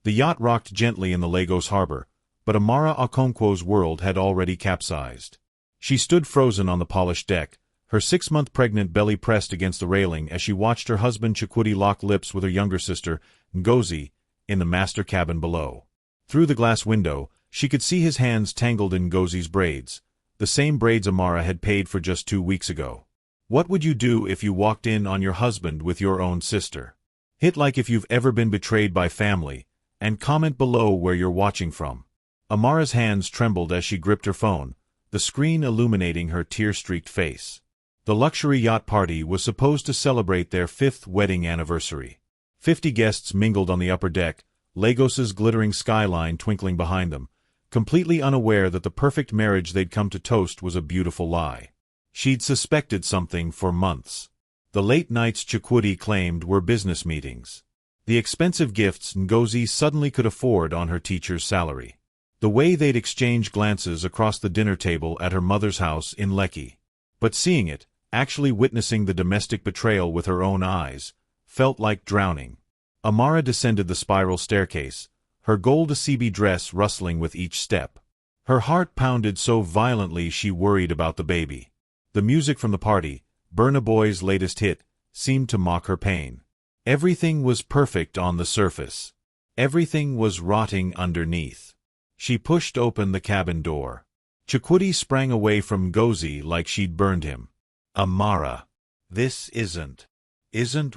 The yacht rocked gently in the Lagos harbor, but Amara Okonkwo's world had already capsized. She stood frozen on the polished deck, her 6-month pregnant belly pressed against the railing as she watched her husband Chukwudi lock lips with her younger sister, Ngozi, in the master cabin below. Through the glass window, she could see his hands tangled in Ngozi's braids, the same braids Amara had paid for just 2 weeks ago. What would you do if you walked in on your husband with your own sister? Hit like if you've ever been betrayed by family, and comment below where you're watching from. Amara's hands trembled as she gripped her phone, the screen illuminating her tear-streaked face. The luxury yacht party was supposed to celebrate their 5th wedding anniversary. 50 guests mingled on the upper deck, Lagos's glittering skyline twinkling behind them, completely unaware that the perfect marriage they'd come to toast was a beautiful lie. She'd suspected something for months. The late nights Chukwudi claimed were business meetings. The expensive gifts Ngozi suddenly could afford on her teacher's salary. The way they'd exchange glances across the dinner table at her mother's house in Lekki. But seeing it, actually witnessing the domestic betrayal with her own eyes, felt like drowning. Amara descended the spiral staircase, her gold CB dress rustling with each step. Her heart pounded so violently she worried about the baby. The music from the party, Burna Boy's latest hit, seemed to mock her pain. Everything was perfect on the surface. Everything was rotting underneath. She pushed open the cabin door. Chukwudi sprang away from Ngozi like she'd burned him. Amara. This isn't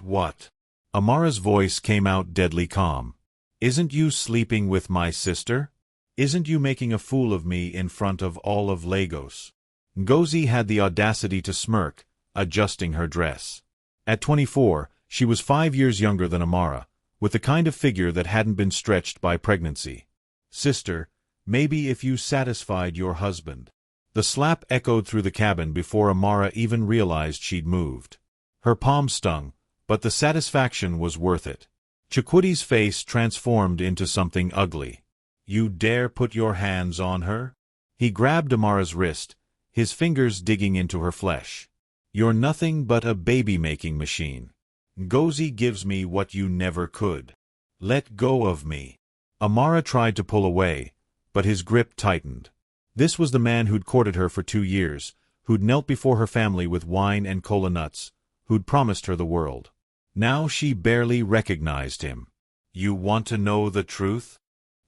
what? Amara's voice came out deadly calm. Isn't you sleeping with my sister? Isn't you making a fool of me in front of all of Lagos? Ngozi had the audacity to smirk, adjusting her dress. At 24, she was 5 years younger than Amara, with the kind of figure that hadn't been stretched by pregnancy. Sister, maybe if you satisfied your husband. The slap echoed through the cabin before Amara even realized she'd moved. Her palms stung, but the satisfaction was worth it. Chukwudi's face transformed into something ugly. You dare put your hands on her? He grabbed Amara's wrist, his fingers digging into her flesh. You're nothing but a baby-making machine. Ngozi gives me what you never could. Let go of me. Amara tried to pull away, but his grip tightened. This was the man who'd courted her for 2 years, who'd knelt before her family with wine and kola nuts, who'd promised her the world. Now she barely recognized him. You want to know the truth?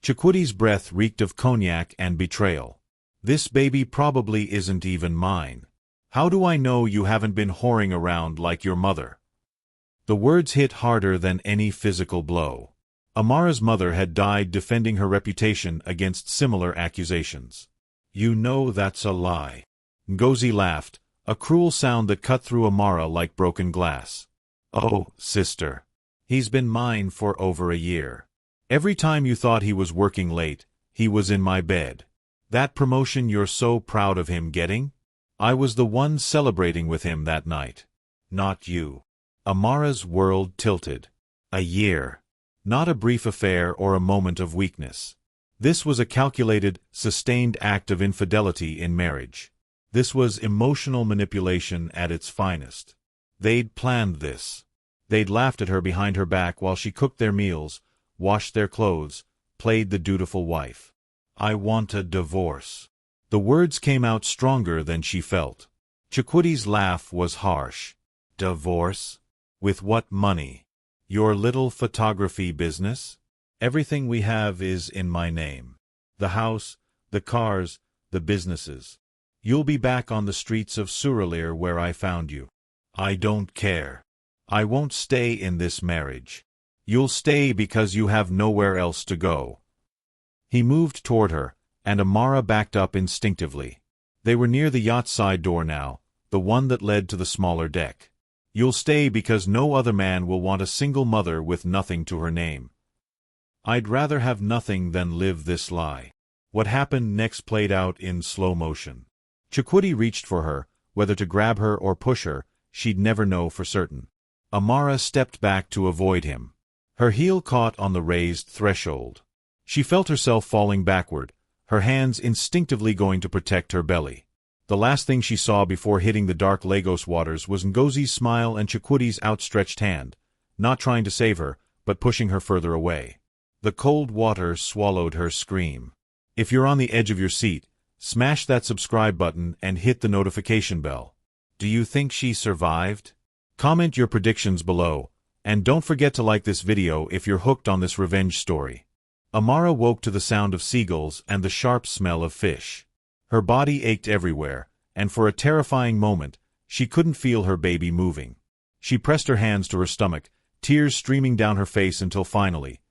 Chukwudi's breath reeked of cognac and betrayal. This baby probably isn't even mine. How do I know you haven't been whoring around like your mother? The words hit harder than any physical blow. Amara's mother had died defending her reputation against similar accusations. You know that's a lie. Ngozi laughed, a cruel sound that cut through Amara like broken glass. Oh, sister. He's been mine for over a year. Every time you thought he was working late, he was in my bed. That promotion you're so proud of him getting? I was the one celebrating with him that night. Not you. Amara's world tilted. A year. Not a brief affair or a moment of weakness. This was a calculated, sustained act of infidelity in marriage. This was emotional manipulation at its finest. They'd planned this. They'd laughed at her behind her back while she cooked their meals, washed their clothes, played the dutiful wife. I want a divorce. The words came out stronger than she felt. Chukwudi's laugh was harsh. Divorce? With what money? Your little photography business? Everything we have is in my name. The house, the cars, the businesses. You'll be back on the streets of Surulere where I found you. I don't care. I won't stay in this marriage. You'll stay because you have nowhere else to go. He moved toward her, and Amara backed up instinctively. They were near the yacht's side door now, the one that led to the smaller deck. You'll stay because no other man will want a single mother with nothing to her name. I'd rather have nothing than live this lie. What happened next played out in slow motion. Chukwudi reached for her, whether to grab her or push her, she'd never know for certain. Amara stepped back to avoid him. Her heel caught on the raised threshold. She felt herself falling backward, her hands instinctively going to protect her belly. The last thing she saw before hitting the dark Lagos waters was Ngozi's smile and Chukwudi's outstretched hand, not trying to save her, but pushing her further away. The cold water swallowed her scream. If you're on the edge of your seat, smash that subscribe button and hit the notification bell. Do you think she survived? Comment your predictions below, and don't forget to like this video if you're hooked on this revenge story. Amara woke to the sound of seagulls and the sharp smell of fish. Her body ached everywhere, and for a terrifying moment, she couldn't feel her baby moving. She pressed her hands to her stomach, tears streaming down her face until finally,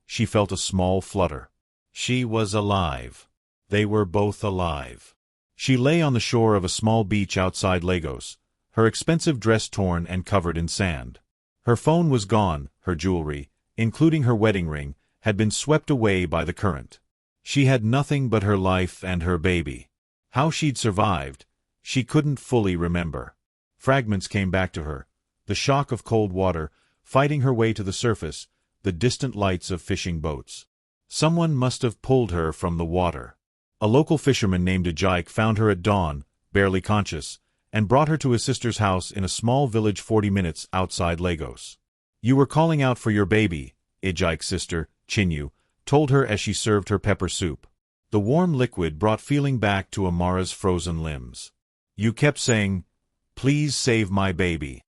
she felt a small flutter. She was alive. They were both alive. She lay on the shore of a small beach outside Lagos, her expensive dress torn and covered in sand. Her phone was gone, her jewelry, including her wedding ring, had been swept away by the current. She had nothing but her life and her baby. How she'd survived, she couldn't fully remember. Fragments came back to her, the shock of cold water, fighting her way to the surface, the distant lights of fishing boats. Someone must have pulled her from the water. A local fisherman named Ejike found her at dawn, barely conscious, and brought her to his sister's house in a small village 40 minutes outside Lagos. "You were calling out for your baby," Ejike's sister, Chinyu, told her as she served her pepper soup. The warm liquid brought feeling back to Amara's frozen limbs. "You kept saying, 'Please save my baby.'"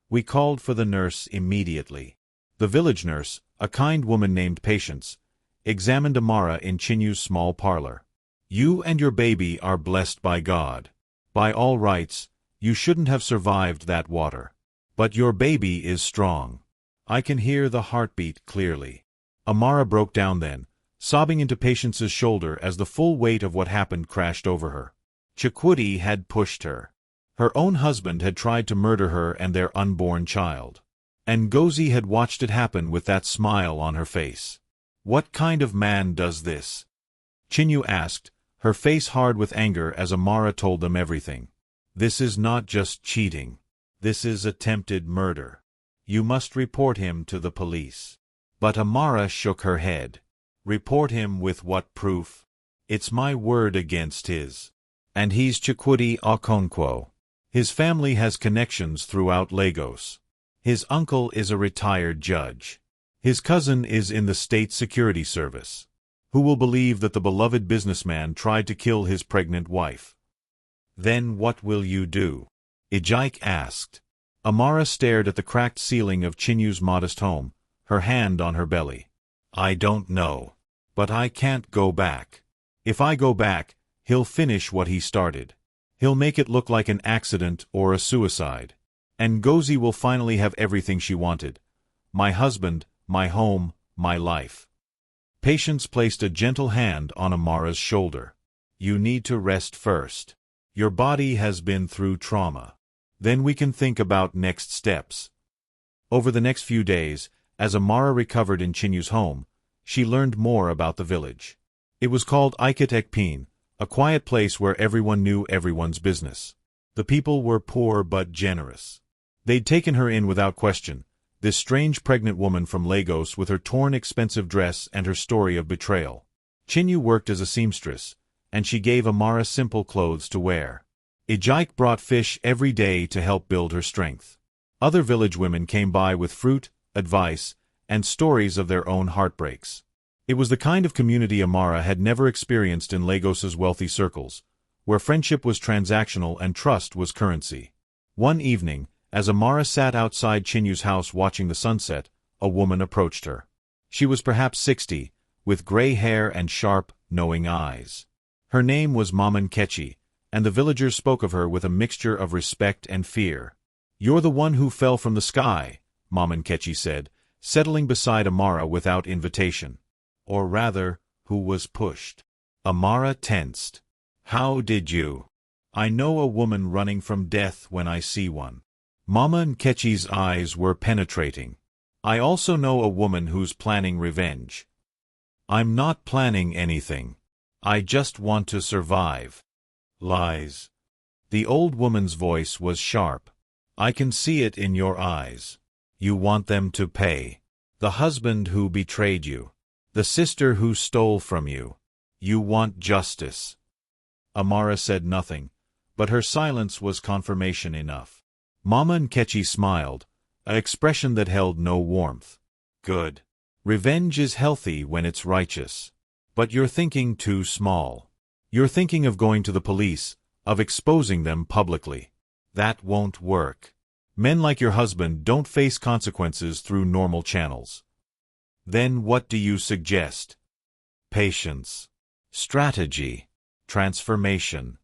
"We called for the nurse immediately." The village nurse, a kind woman named Patience, examined Amara in Chinyu's small parlor. "You and your baby are blessed by God. By all rights, you shouldn't have survived that water. But your baby is strong. I can hear the heartbeat clearly." Amara broke down then, sobbing into Patience's shoulder as the full weight of what happened crashed over her. Chikwudi had pushed her. Her own husband had tried to murder her and their unborn child. And Ngozi had watched it happen with that smile on her face. "What kind of man does this?" Chinyu asked, her face hard with anger as Amara told them everything. "This is not just cheating. This is attempted murder. You must report him to the police." But Amara shook her head. "Report him with what proof? It's my word against his. And he's Chikwudi Okonkwo. His family has connections throughout Lagos. His uncle is a retired judge. His cousin is in the state security service. Who will believe that the beloved businessman tried to kill his pregnant wife?" "Then what will you do?" Ejike asked. Amara stared at the cracked ceiling of Chinyu's modest home, her hand on her belly. "I don't know. But I can't go back. If I go back, he'll finish what he started. He'll make it look like an accident or a suicide. And Ngozi will finally have everything she wanted. My husband, my home, my life." Patience placed a gentle hand on Amara's shoulder. "You need to rest first. Your body has been through trauma. Then we can think about next steps." Over the next few days, as Amara recovered in Chinyu's home, she learned more about the village. It was called Ikot Ekpin, a quiet place where everyone knew everyone's business. The people were poor but generous. They'd taken her in without question, this strange pregnant woman from Lagos with her torn expensive dress and her story of betrayal. Chinyu worked as a seamstress, and she gave Amara simple clothes to wear. Ejike brought fish every day to help build her strength. Other village women came by with fruit, advice, and stories of their own heartbreaks. It was the kind of community Amara had never experienced in Lagos's wealthy circles, where friendship was transactional and trust was currency. One evening, as Amara sat outside Chinyu's house watching the sunset, a woman approached her. She was perhaps 60, with gray hair and sharp, knowing eyes. Her name was Mama Nkechi, and the villagers spoke of her with a mixture of respect and fear. "You're the one who fell from the sky," Mama Nkechi said, settling beside Amara without invitation. "Or rather, who was pushed." Amara tensed. "How did you?" "I know a woman running from death when I see one." Mama Nkechi's eyes were penetrating. "I also know a woman who's planning revenge." "I'm not planning anything. I just want to survive." "Lies." The old woman's voice was sharp. "I can see it in your eyes. You want them to pay. The husband who betrayed you. The sister who stole from you. You want justice." Amara said nothing, but her silence was confirmation enough. Mama Nkechi smiled, an expression that held no warmth. "Good. Revenge is healthy when it's righteous. But you're thinking too small. You're thinking of going to the police, of exposing them publicly. That won't work. Men like your husband don't face consequences through normal channels. Then what do you suggest? Patience. Strategy. Transformation.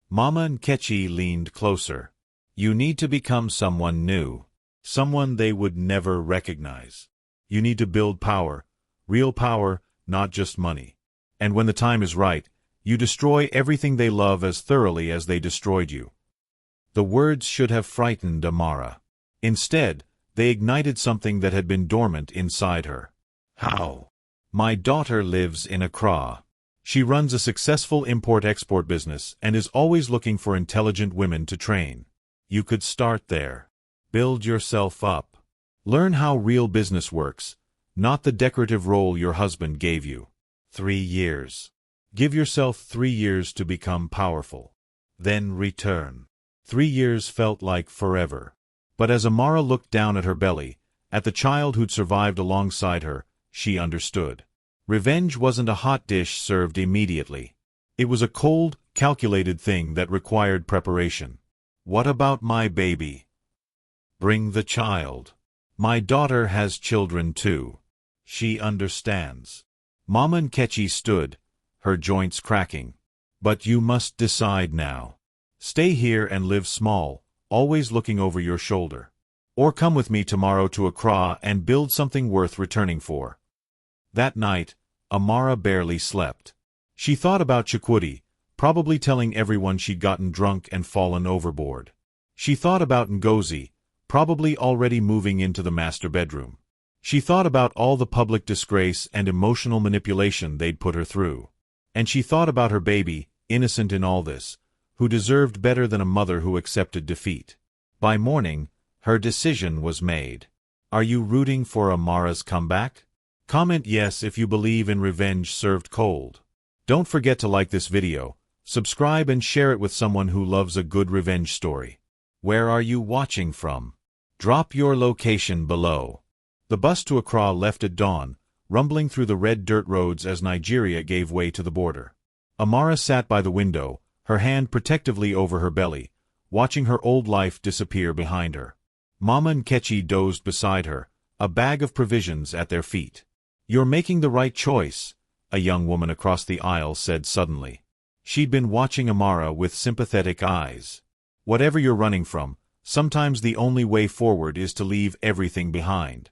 Mama Nkechi leaned closer. You need to become someone new. Someone they would never recognize. You need to build power. Real power, not just money. And when the time is right, you destroy everything they love as thoroughly as they destroyed you. The words should have frightened Amara. Instead, they ignited something that had been dormant inside her. How? My daughter lives in Accra. She runs a successful import-export business and is always looking for intelligent women to train. You could start there. Build yourself up. Learn how real business works, not the decorative role your husband gave you. 3 years. Give yourself 3 years to become powerful. Then return. 3 years felt like forever. But as Amara looked down at her belly, at the child who'd survived alongside her, she understood. Revenge wasn't a hot dish served immediately. It was a cold, calculated thing that required preparation. What about my baby? Bring the child. My daughter has children too. She understands. Mama Nkechi stood, her joints cracking. But you must decide now. Stay here and live small, always looking over your shoulder. Or come with me tomorrow to Accra and build something worth returning for. That night, Amara barely slept. She thought about Chukwudi, probably telling everyone she'd gotten drunk and fallen overboard. She thought about Ngozi, probably already moving into the master bedroom. She thought about all the public disgrace and emotional manipulation they'd put her through. And she thought about her baby, innocent in all this, who deserved better than a mother who accepted defeat. By morning, her decision was made. Are you rooting for Amara's comeback? Comment yes if you believe in revenge served cold. Don't forget to like this video, subscribe and share it with someone who loves a good revenge story. Where are you watching from? Drop your location below. The bus to Accra left at dawn, rumbling through the red dirt roads as Nigeria gave way to the border. Amara sat by the window, her hand protectively over her belly, watching her old life disappear behind her. Mama Nkechi dozed beside her, a bag of provisions at their feet. You're making the right choice, a young woman across the aisle said suddenly. She'd been watching Amara with sympathetic eyes. Whatever you're running from, sometimes the only way forward is to leave everything behind.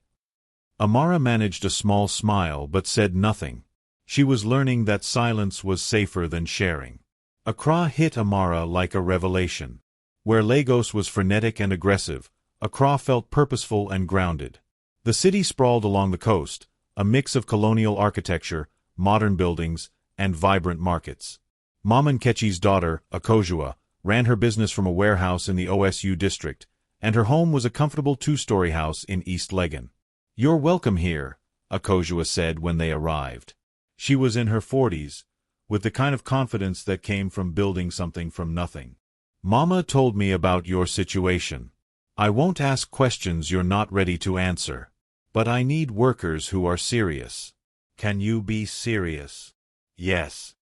Amara managed a small smile but said nothing. She was learning that silence was safer than sharing. Accra hit Amara like a revelation. Where Lagos was frenetic and aggressive, Accra felt purposeful and grounded. The city sprawled along the coast, a mix of colonial architecture, modern buildings, and vibrant markets. Mama Nkechi's daughter, Akojua, ran her business from a warehouse in the OSU district, and her home was a comfortable 2-story house in East Legon. You're welcome here, Akojua said when they arrived. She was in her 40s, with the kind of confidence that came from building something from nothing. Mama told me about your situation. I won't ask questions you're not ready to answer. But I need workers who are serious. Can you be serious? Yes.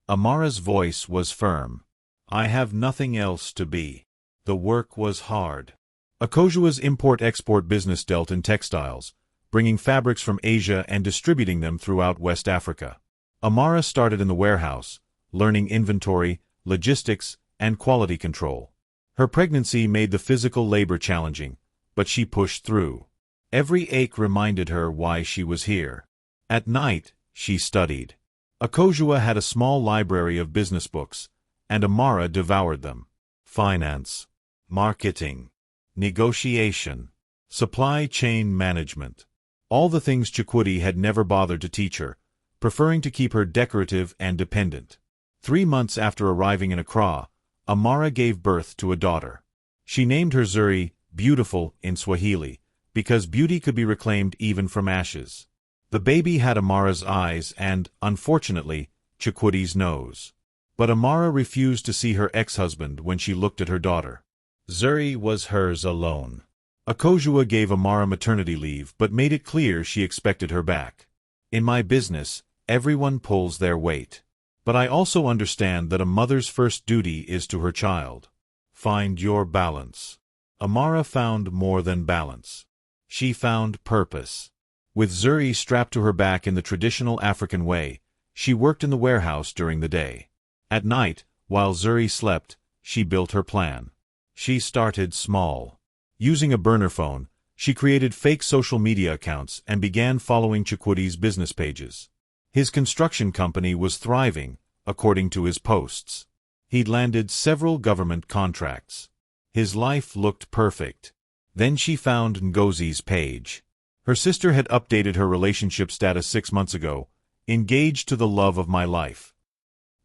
Amara's voice was firm. I have nothing else to be. The work was hard. Akojua's import-export business dealt in textiles, bringing fabrics from Asia and distributing them throughout West Africa. Amara started in the warehouse, learning inventory, logistics, and quality control. Her pregnancy made the physical labor challenging, but she pushed through. Every ache reminded her why she was here. At night, she studied. Akojua had a small library of business books, and Amara devoured them. Finance, marketing, negotiation, supply chain management. All the things Chukwudi had never bothered to teach her, preferring to keep her decorative and dependent. 3 months after arriving in Accra, Amara gave birth to a daughter. She named her Zuri, beautiful in Swahili, because beauty could be reclaimed even from ashes. The baby had Amara's eyes and, unfortunately, Chukwudi's nose. But Amara refused to see her ex-husband when she looked at her daughter. Zuri was hers alone. Akojua gave Amara maternity leave but made it clear she expected her back. In my business, everyone pulls their weight. But I also understand that a mother's first duty is to her child. Find your balance. Amara found more than balance. She found purpose. With Zuri strapped to her back in the traditional African way, she worked in the warehouse during the day. At night, while Zuri slept, she built her plan. She started small. Using a burner phone, she created fake social media accounts and began following Chikwudi's business pages. His construction company was thriving, according to his posts. He'd landed several government contracts. His life looked perfect. Then she found Ngozi's page. Her sister had updated her relationship status 6 months ago, engaged to the love of my life.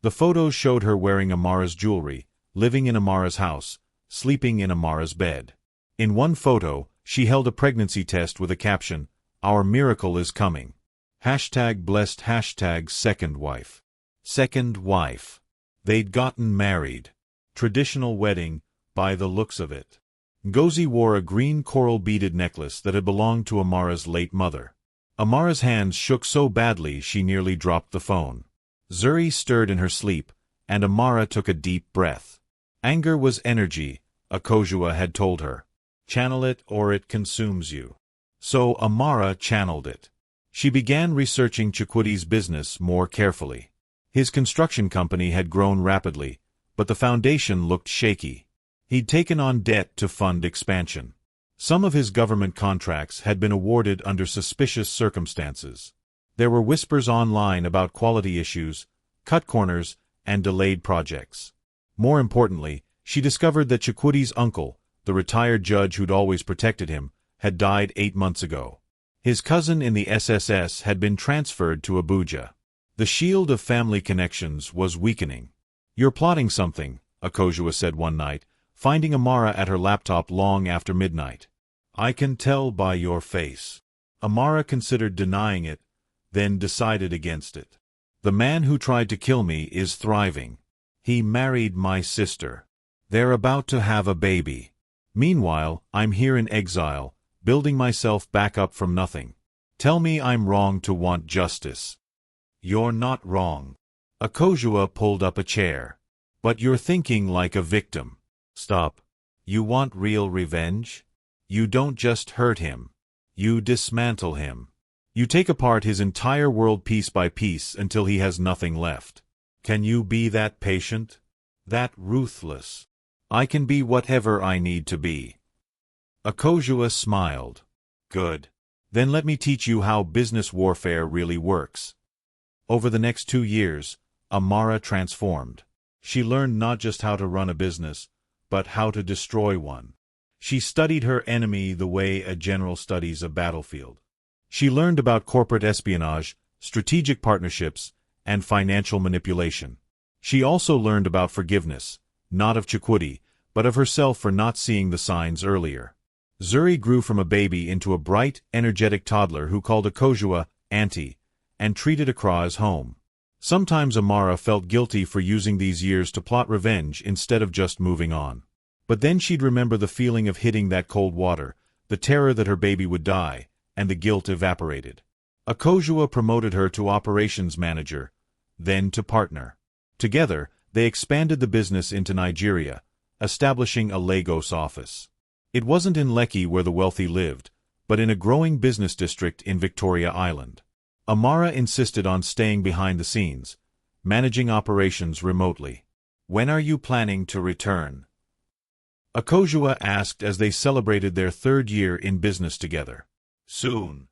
The photos showed her wearing Amara's jewelry, living in Amara's house, sleeping in Amara's bed. In one photo, she held a pregnancy test with a caption, "Our miracle is coming." #blessed #second wife. Second wife. They'd gotten married. Traditional wedding, by the looks of it. Ngozi wore a green coral beaded necklace that had belonged to Amara's late mother. Amara's hands shook so badly she nearly dropped the phone. Zuri stirred in her sleep, and Amara took a deep breath. Anger was energy, Akojua had told her. Channel it or it consumes you. So Amara channeled it. She began researching Chikwudi's business more carefully. His construction company had grown rapidly, but the foundation looked shaky. He'd taken on debt to fund expansion. Some of his government contracts had been awarded under suspicious circumstances. There were whispers online about quality issues, cut corners, and delayed projects. More importantly, she discovered that Chikwudi's uncle, the retired judge who'd always protected him, had died 8 months ago. His cousin in the SSS had been transferred to Abuja. The shield of family connections was weakening. "You're plotting something," Akojua said one night, finding Amara at her laptop long after midnight. "I can tell by your face." Amara considered denying it, then decided against it. "The man who tried to kill me is thriving. He married my sister. They're about to have a baby. Meanwhile, I'm here in exile, building myself back up from nothing. Tell me I'm wrong to want justice." "You're not wrong." Akojua pulled up a chair. "But you're thinking like a victim." "Stop. You want real revenge? You don't just hurt him. You dismantle him. You take apart his entire world piece by piece until he has nothing left. Can you be that patient? That ruthless?" "I can be whatever I need to be." Akojua smiled. "Good. Then let me teach you how business warfare really works." Over the next 2 years, Amara transformed. She learned not just how to run a business, but how to destroy one. She studied her enemy the way a general studies a battlefield. She learned about corporate espionage, strategic partnerships, and financial manipulation. She also learned about forgiveness, not of Chikwudi, but of herself for not seeing the signs earlier. Zuri grew from a baby into a bright, energetic toddler who called Akojua Auntie, and treated Accra as home. Sometimes Amara felt guilty for using these years to plot revenge instead of just moving on. But then she'd remember the feeling of hitting that cold water, the terror that her baby would die, and the guilt evaporated. Akojua promoted her to operations manager, then to partner. Together, they expanded the business into Nigeria, establishing a Lagos office. It wasn't in Lekki where the wealthy lived, but in a growing business district in Victoria Island. Amara insisted on staying behind the scenes, managing operations remotely. "When are you planning to return?" Akojua asked as they celebrated their 3rd year in business together. "Soon."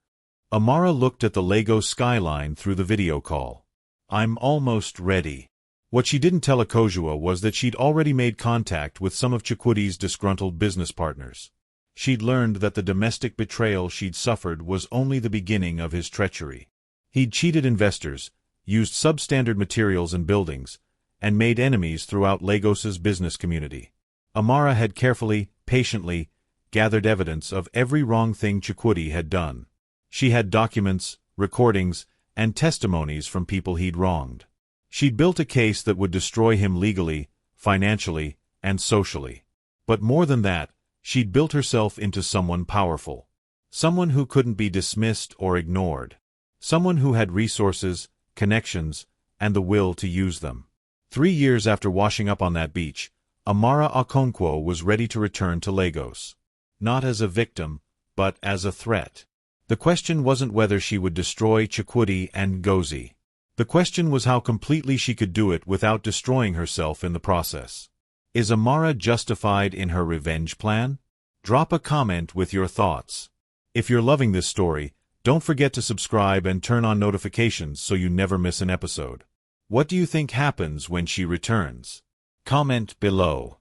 Amara looked at the Lagos skyline through the video call. "I'm almost ready." What she didn't tell Akojua was that she'd already made contact with some of Chikwudi's disgruntled business partners. She'd learned that the domestic betrayal she'd suffered was only the beginning of his treachery. He'd cheated investors, used substandard materials and buildings, and made enemies throughout Lagos's business community. Amara had carefully, patiently, gathered evidence of every wrong thing Chikwudi had done. She had documents, recordings, and testimonies from people he'd wronged. She'd built a case that would destroy him legally, financially, and socially. But more than that, She'd built herself into someone powerful. Someone who couldn't be dismissed or ignored. Someone who had resources, connections, and the will to use them. 3 years after washing up on that beach, Amara Okonkwo was ready to return to Lagos. Not as a victim, but as a threat. The question wasn't whether she would destroy Chukwudi and Ngozi. The question was how completely she could do it without destroying herself in the process. Is Amara justified in her revenge plan? Drop a comment with your thoughts. If you're loving this story, don't forget to subscribe and turn on notifications so you never miss an episode. What do you think happens when she returns? Comment below.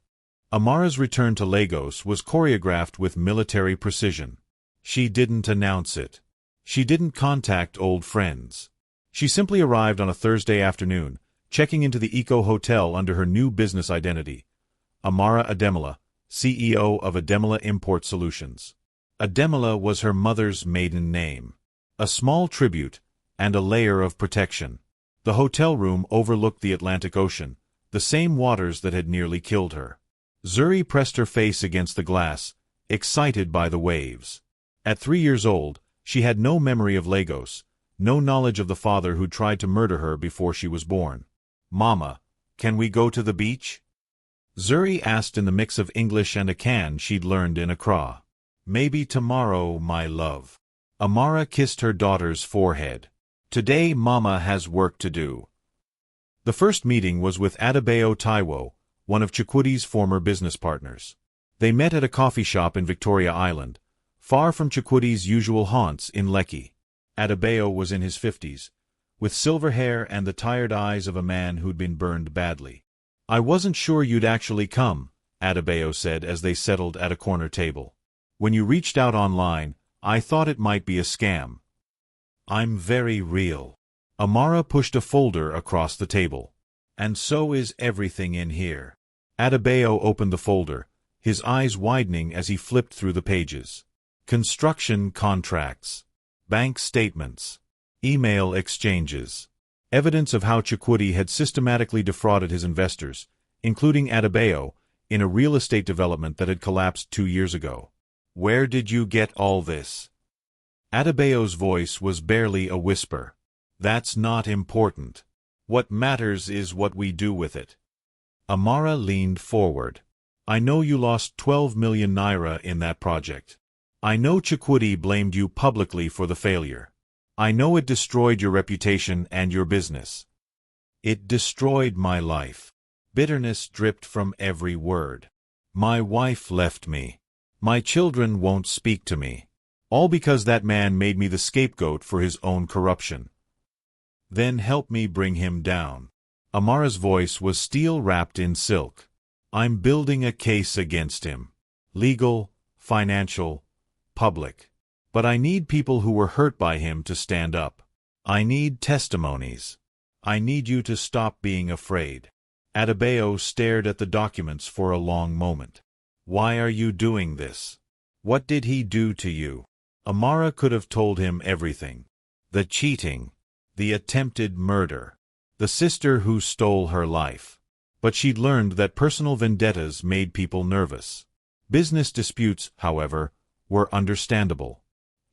Amara's return to Lagos was choreographed with military precision. She didn't announce it. She didn't contact old friends. She simply arrived on a Thursday afternoon, checking into the Eco Hotel under her new business identity. Amara Ademola, CEO of Ademola Import Solutions. Ademola was her mother's maiden name. A small tribute, and a layer of protection. The hotel room overlooked the Atlantic Ocean, the same waters that had nearly killed her. Zuri pressed her face against the glass, excited by the waves. At 3 years old, she had no memory of Lagos, no knowledge of the father who tried to murder her before she was born. "Mama, can we go to the beach?" Zuri asked in the mix of English and Akan she'd learned in Accra. "Maybe tomorrow, my love." Amara kissed her daughter's forehead. "Today Mama has work to do." The first meeting was with Adebayo Taiwo, one of Chukwudi's former business partners. They met at a coffee shop in Victoria Island, far from Chukwudi's usual haunts in Lekki. Adebayo was in his 50s, with silver hair and the tired eyes of a man who'd been burned badly. "I wasn't sure you'd actually come," Adebayo said as they settled at a corner table. "When you reached out online, I thought it might be a scam." "I'm very real." Amara pushed a folder across the table. "And so is everything in here." Adebayo opened the folder, his eyes widening as he flipped through the pages. Construction contracts. Bank statements. Email exchanges. Evidence of how Chukwudi had systematically defrauded his investors, including Adebayo, in a real estate development that had collapsed 2 years ago. "Where did you get all this?" Adebayo's voice was barely a whisper. "That's not important. What matters is what we do with it." Amara leaned forward. "I know you lost 12 million naira in that project. I know Chukwudi blamed you publicly for the failure. I know it destroyed your reputation and your business. It destroyed my life." Bitterness dripped from every word. "My wife left me. My children won't speak to me. All because that man made me the scapegoat for his own corruption. Then help me bring him down." Amara's voice was steel wrapped in silk. "I'm building a case against him. Legal, financial, public. But I need people who were hurt by him to stand up. I need testimonies. I need you to stop being afraid." Adebayo stared at the documents for a long moment. "Why are you doing this? What did he do to you?" Amara could have told him everything. The cheating. The attempted murder. The sister who stole her life. But she'd learned that personal vendettas made people nervous. Business disputes, however, were understandable.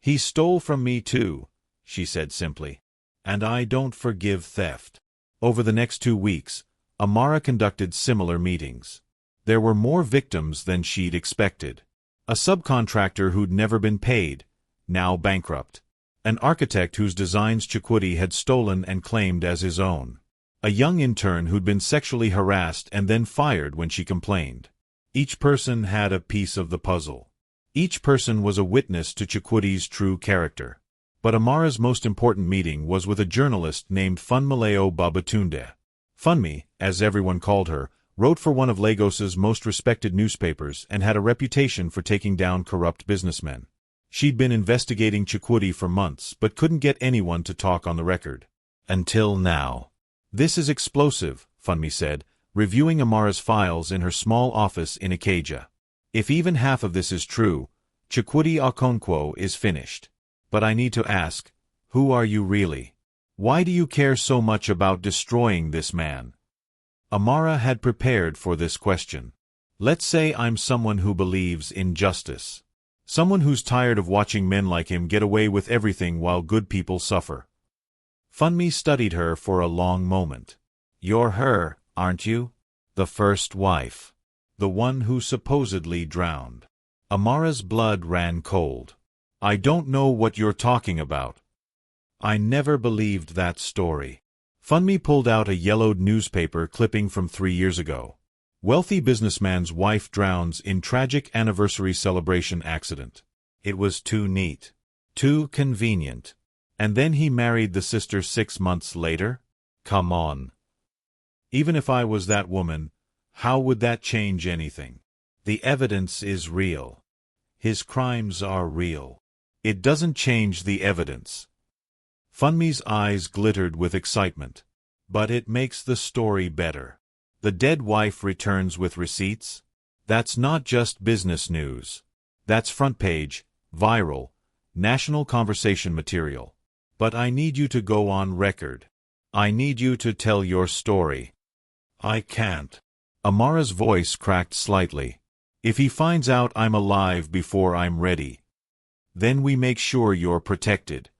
"He stole from me too," she said simply. "And I don't forgive theft." Over the next 2 weeks, Amara conducted similar meetings. There were more victims than she'd expected. A subcontractor who'd never been paid, now bankrupt. An architect whose designs Chukwudi had stolen and claimed as his own. A young intern who'd been sexually harassed and then fired when she complained. Each person had a piece of the puzzle. Each person was a witness to Chukwudi's true character. But Amara's most important meeting was with a journalist named Funmilayo Babatunde. Funmi, as everyone called her, wrote for one of Lagos's most respected newspapers and had a reputation for taking down corrupt businessmen. She'd been investigating Chukwudi for months but couldn't get anyone to talk on the record. Until now. "This is explosive," Funmi said, reviewing Amara's files in her small office in Ikeja. "If even half of this is true, Chukwudi Okonkwo is finished. But I need to ask, who are you really? Why do you care so much about destroying this man?" Amara had prepared for this question. Let's say I'm someone who believes in justice. Someone who's tired of watching men like him get away with everything while good people suffer. Funmi studied her for a long moment. You're her, aren't you? The first wife. The one who supposedly drowned. Amara's blood ran cold. I don't know what you're talking about. I never believed that story. Funmi pulled out a yellowed newspaper clipping from 3 years ago. Wealthy businessman's wife drowns in tragic anniversary celebration accident. It was too neat. Too convenient. And then he married the sister 6 months later? Come on. Even if I was that woman, how would that change anything? The evidence is real. His crimes are real. It doesn't change the evidence. Funmi's eyes glittered with excitement. But it makes the story better. The dead wife returns with receipts? That's not just business news. That's front page, viral, national conversation material. But I need you to go on record. I need you to tell your story. I can't. Amara's voice cracked slightly. If he finds out I'm alive before I'm ready, then we make sure you're protected.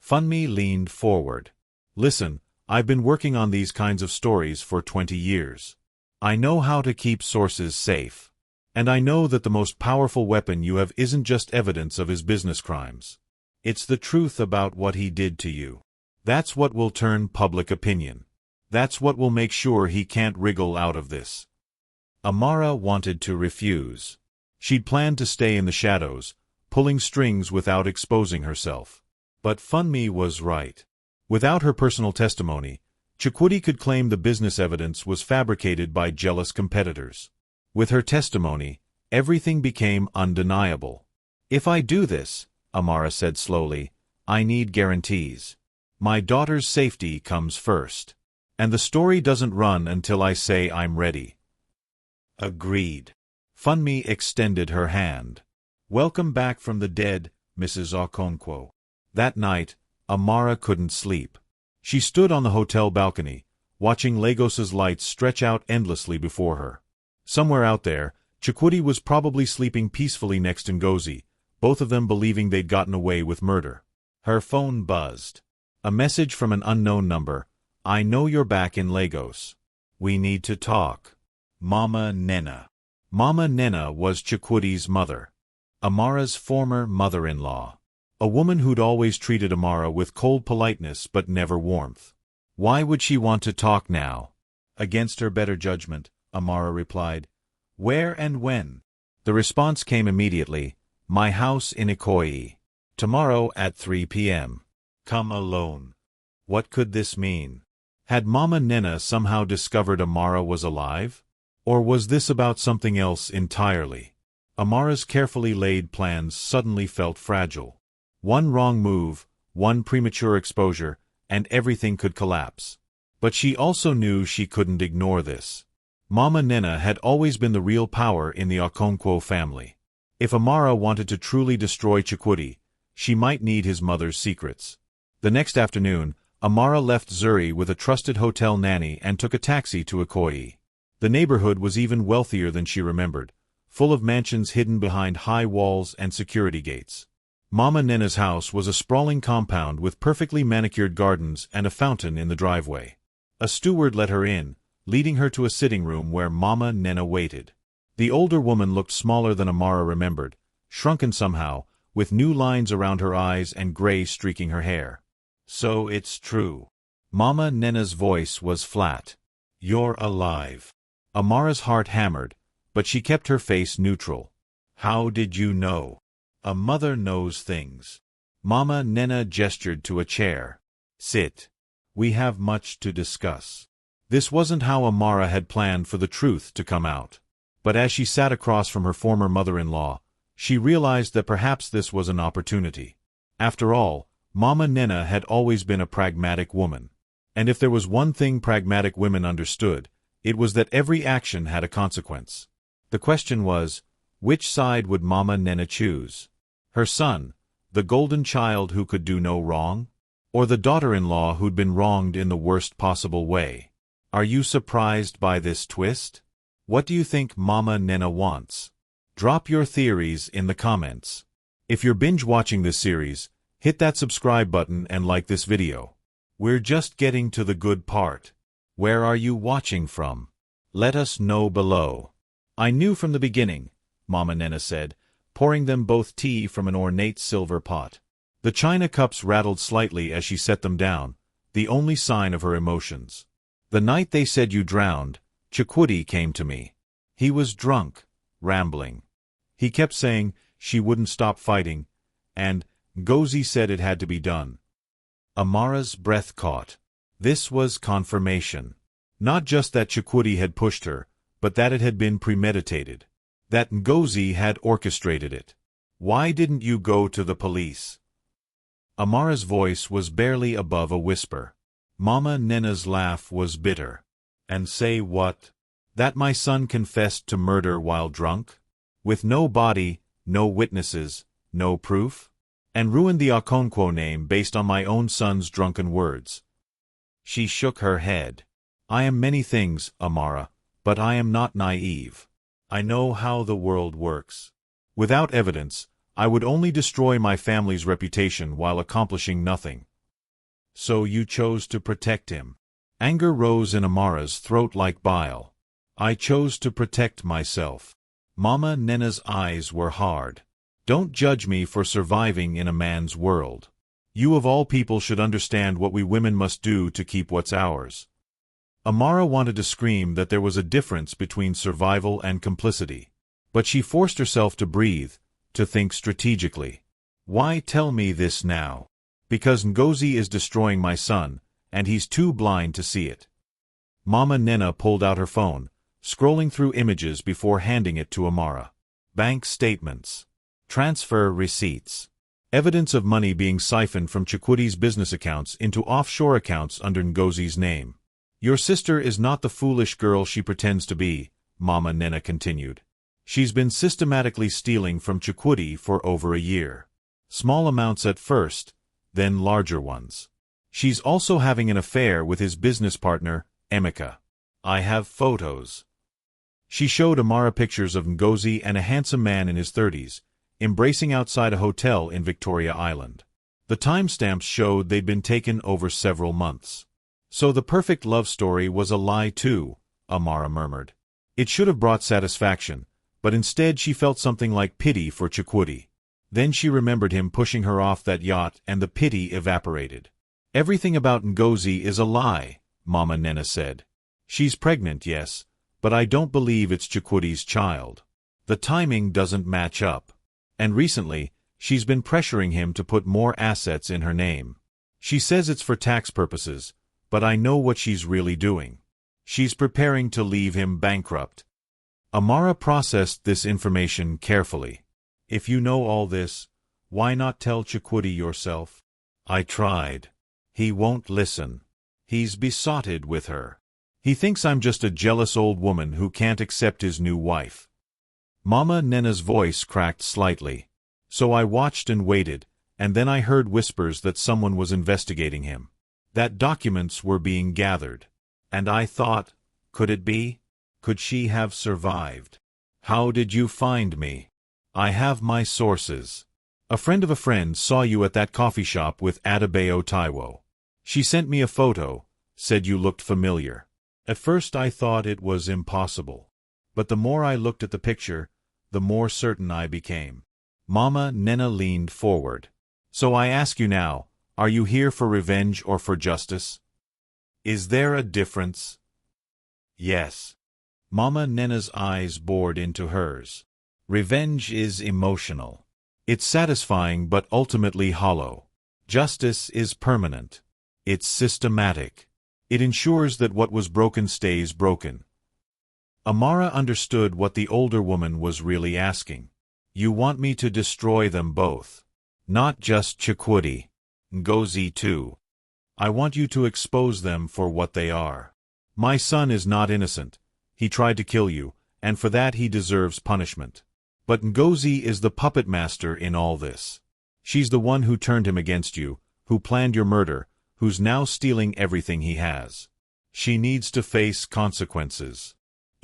Funmi leaned forward. Listen, I've been working on these kinds of stories for 20 years. I know how to keep sources safe. And I know that the most powerful weapon you have isn't just evidence of his business crimes. It's the truth about what he did to you. That's what will turn public opinion. That's what will make sure he can't wriggle out of this. Amara wanted to refuse. She'd planned to stay in the shadows, pulling strings without exposing herself. But Funmi was right. Without her personal testimony, Chukwudi could claim the business evidence was fabricated by jealous competitors. With her testimony, everything became undeniable. If I do this, Amara said slowly, I need guarantees. My daughter's safety comes first. And the story doesn't run until I say I'm ready. Agreed. Funmi extended her hand. Welcome back from the dead, Mrs. Okonkwo. That night, Amara couldn't sleep. She stood on the hotel balcony, watching Lagos's lights stretch out endlessly before her. Somewhere out there, Chukwudi was probably sleeping peacefully next to Ngozi, both of them believing they'd gotten away with murder. Her phone buzzed. A message from an unknown number. I know you're back in Lagos. We need to talk. Mama Nena. Mama Nena was Chukwudi's mother. Amara's former mother-in-law. A woman who'd always treated Amara with cold politeness but never warmth. Why would she want to talk now? Against her better judgment, Amara replied. Where and when? The response came immediately. My house in Ikoyi. Tomorrow at 3 p.m. Come alone. What could this mean? Had Mama Nena somehow discovered Amara was alive? Or was this about something else entirely? Amara's carefully laid plans suddenly felt fragile. One wrong move, one premature exposure, and everything could collapse. But she also knew she couldn't ignore this. Mama Nena had always been the real power in the Okonkwo family. If Amara wanted to truly destroy Chukwudi, she might need his mother's secrets. The next afternoon, Amara left Zuri with a trusted hotel nanny and took a taxi to Ikoyi. The neighborhood was even wealthier than she remembered, full of mansions hidden behind high walls and security gates. Mama Nena's house was a sprawling compound with perfectly manicured gardens and a fountain in the driveway. A steward let her in, leading her to a sitting room where Mama Nena waited. The older woman looked smaller than Amara remembered, shrunken somehow, with new lines around her eyes and gray streaking her hair. So it's true. Mama Nena's voice was flat. You're alive. Amara's heart hammered, but she kept her face neutral. How did you know? A mother knows things. Mama Nena gestured to a chair. Sit. We have much to discuss. This wasn't how Amara had planned for the truth to come out. But as she sat across from her former mother-in-law, she realized that perhaps this was an opportunity. After all, Mama Nena had always been a pragmatic woman. And if there was one thing pragmatic women understood, it was that every action had a consequence. The question was, which side would Mama Nena choose? Her son, the golden child who could do no wrong? Or the daughter-in-law who'd been wronged in the worst possible way? Are you surprised by this twist? What do you think Mama Nena wants? Drop your theories in the comments. If you're binge-watching this series, hit that subscribe button and like this video. We're just getting to the good part. Where are you watching from? Let us know below. I knew from the beginning, Mama Nena said, pouring them both tea from an ornate silver pot. The china cups rattled slightly as she set them down, the only sign of her emotions. The night they said you drowned, Chikwudi came to me. He was drunk, rambling. He kept saying she wouldn't stop fighting, and Ngozi said it had to be done. Amara's breath caught. This was confirmation. Not just that Chikwudi had pushed her, but that it had been premeditated. That Ngozi had orchestrated it. Why didn't you go to the police? Amara's voice was barely above a whisper. Mama Nena's laugh was bitter. And say what? That my son confessed to murder while drunk? With no body, no witnesses, no proof? And ruined the Okonkwo name based on my own son's drunken words. She shook her head. I am many things, Amara, but I am not naive. I know how the world works. Without evidence, I would only destroy my family's reputation while accomplishing nothing. So you chose to protect him. Anger rose in Amara's throat like bile. I chose to protect myself. Mama Nena's eyes were hard. Don't judge me for surviving in a man's world. You of all people should understand what we women must do to keep what's ours. Amara wanted to scream that there was a difference between survival and complicity. But she forced herself to breathe, to think strategically. Why tell me this now? Because Ngozi is destroying my son, and he's too blind to see it. Mama Nena pulled out her phone, scrolling through images before handing it to Amara. Bank statements. Transfer receipts. Evidence of money being siphoned from Chikwudi's business accounts into offshore accounts under Ngozi's name. Your sister is not the foolish girl she pretends to be, Mama Nena continued. She's been systematically stealing from Chikwudi for over a year. Small amounts at first, then larger ones. She's also having an affair with his business partner, Emeka. I have photos. She showed Amara pictures of Ngozi and a handsome man in his 30s, embracing outside a hotel in Victoria Island. The timestamps showed they'd been taken over several months. So the perfect love story was a lie too, Amara murmured. It should have brought satisfaction, but instead she felt something like pity for Chikwudi. Then she remembered him pushing her off that yacht and the pity evaporated. Everything about Ngozi is a lie, Mama Nena said. She's pregnant, yes, but I don't believe it's Chikwudi's child. The timing doesn't match up. And recently, she's been pressuring him to put more assets in her name. She says it's for tax purposes, but I know what she's really doing. She's preparing to leave him bankrupt. Amara processed this information carefully. If you know all this, why not tell Chikwudi yourself? I tried. He won't listen. He's besotted with her. He thinks I'm just a jealous old woman who can't accept his new wife. Mama Nena's voice cracked slightly. So I watched and waited, and then I heard whispers that someone was investigating him. That documents were being gathered. And I thought, could it be? Could she have survived? How did you find me? I have my sources. A friend of a friend saw you at that coffee shop with Adebayo Taiwo. She sent me a photo, said you looked familiar. At first I thought it was impossible. But the more I looked at the picture, the more certain I became. Mama Nena leaned forward. So I ask you now, are you here for revenge or for justice? Is there a difference? Yes. Mama Nena's eyes bored into hers. Revenge is emotional. It's satisfying but ultimately hollow. Justice is permanent. It's systematic. It ensures that what was broken stays broken. Amara understood what the older woman was really asking. You want me to destroy them both. Not just Chikwudi. Ngozi too. I want you to expose them for what they are. My son is not innocent. He tried to kill you, and for that he deserves punishment. But Ngozi is the puppet master in all this. She's the one who turned him against you, who planned your murder, who's now stealing everything he has. She needs to face consequences.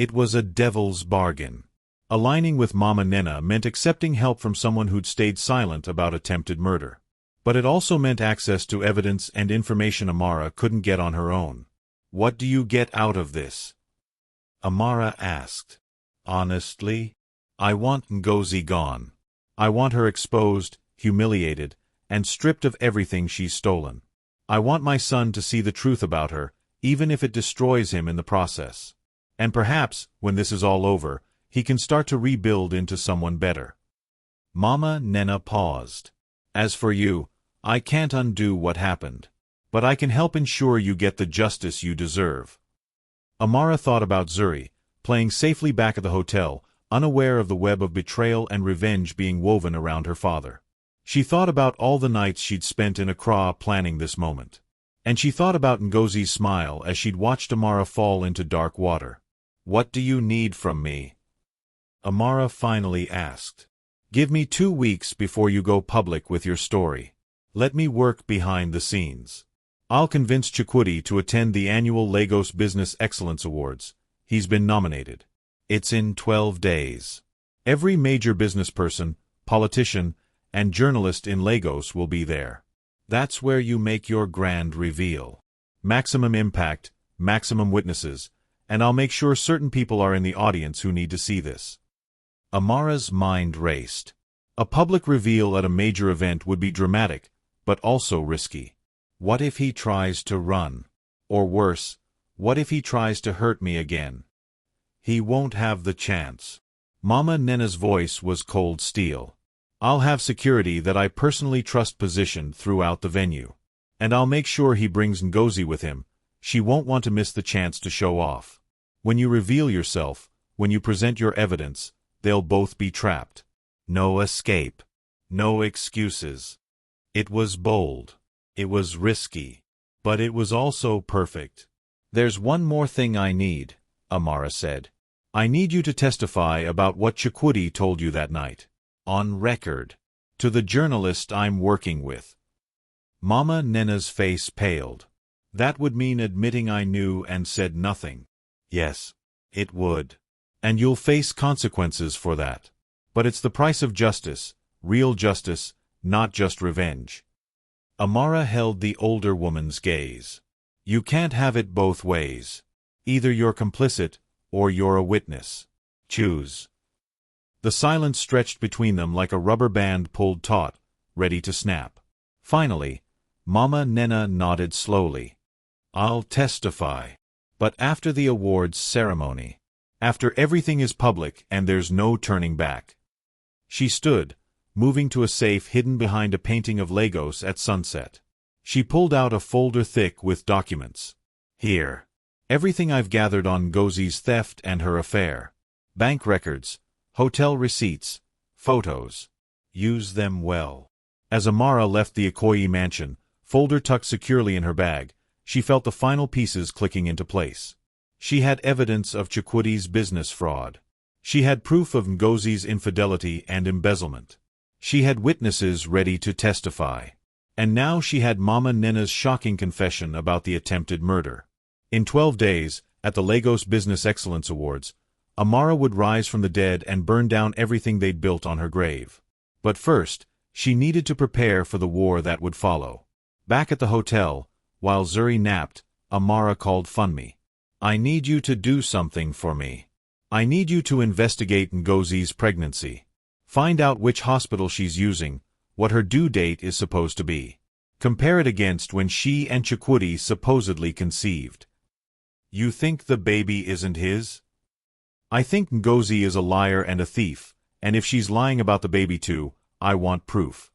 It was a devil's bargain. Aligning with Mama Nena meant accepting help from someone who'd stayed silent about attempted murder. But it also meant access to evidence and information Amara couldn't get on her own. "What do you get out of this?" Amara asked. "Honestly, I want Ngozi gone. I want her exposed, humiliated, and stripped of everything she's stolen. I want my son to see the truth about her, even if it destroys him in the process. And perhaps, when this is all over, he can start to rebuild into someone better." Mama Nena paused. "As for you, I can't undo what happened. But I can help ensure you get the justice you deserve." Amara thought about Zuri, playing safely back at the hotel, unaware of the web of betrayal and revenge being woven around her father. She thought about all the nights she'd spent in Accra planning this moment. And she thought about Ngozi's smile as she'd watched Amara fall into dark water. "What do you need from me?" Amara finally asked. "Give me 2 weeks before you go public with your story. Let me work behind the scenes. I'll convince Chukwudi to attend the annual Lagos Business Excellence Awards. He's been nominated. It's in 12 days. Every major business person, politician, and journalist in Lagos will be there. That's where you make your grand reveal. Maximum impact, maximum witnesses, and I'll make sure certain people are in the audience who need to see this." Amara's mind raced. A public reveal at a major event would be dramatic, but also risky. What if he tries to run? Or worse, what if he tries to hurt me again? He won't have the chance. Mama Nena's voice was cold steel. "I'll have security that I personally trust positioned throughout the venue. And I'll make sure he brings Ngozi with him. She won't want to miss the chance to show off. When you reveal yourself, when you present your evidence, they'll both be trapped. No escape. No excuses." It was bold. It was risky. But it was also perfect. "There's one more thing I need," Amara said. "I need you to testify about what Chukwudi told you that night. On record. To the journalist I'm working with." Mama Nena's face paled. "That would mean admitting I knew and said nothing." "Yes, it would. And you'll face consequences for that. But it's the price of justice, real justice, not just revenge." Amara held the older woman's gaze. "You can't have it both ways. Either you're complicit, or you're a witness. Choose." The silence stretched between them like a rubber band pulled taut, ready to snap. Finally, Mama Nena nodded slowly. "I'll testify. But after the awards ceremony. After everything is public and there's no turning back." She stood, moving to a safe hidden behind a painting of Lagos at sunset. She pulled out a folder thick with documents. "Here. Everything I've gathered on Ngozi's theft and her affair. Bank records, hotel receipts, photos. Use them well." As Amara left the Ikoyi mansion, folder tucked securely in her bag, she felt the final pieces clicking into place. She had evidence of Chukwidi's business fraud. She had proof of Ngozi's infidelity and embezzlement. She had witnesses ready to testify. And now she had Mama Nena's shocking confession about the attempted murder. In 12 days, at the Lagos Business Excellence Awards, Amara would rise from the dead and burn down everything they'd built on her grave. But first, she needed to prepare for the war that would follow. Back at the hotel, while Zuri napped, Amara called Funmi. "I need you to do something for me. I need you to investigate Ngozi's pregnancy. Find out which hospital she's using, what her due date is supposed to be. Compare it against when she and Chukwudi supposedly conceived." "You think the baby isn't his?" "I think Ngozi is a liar and a thief, and if she's lying about the baby too, I want proof."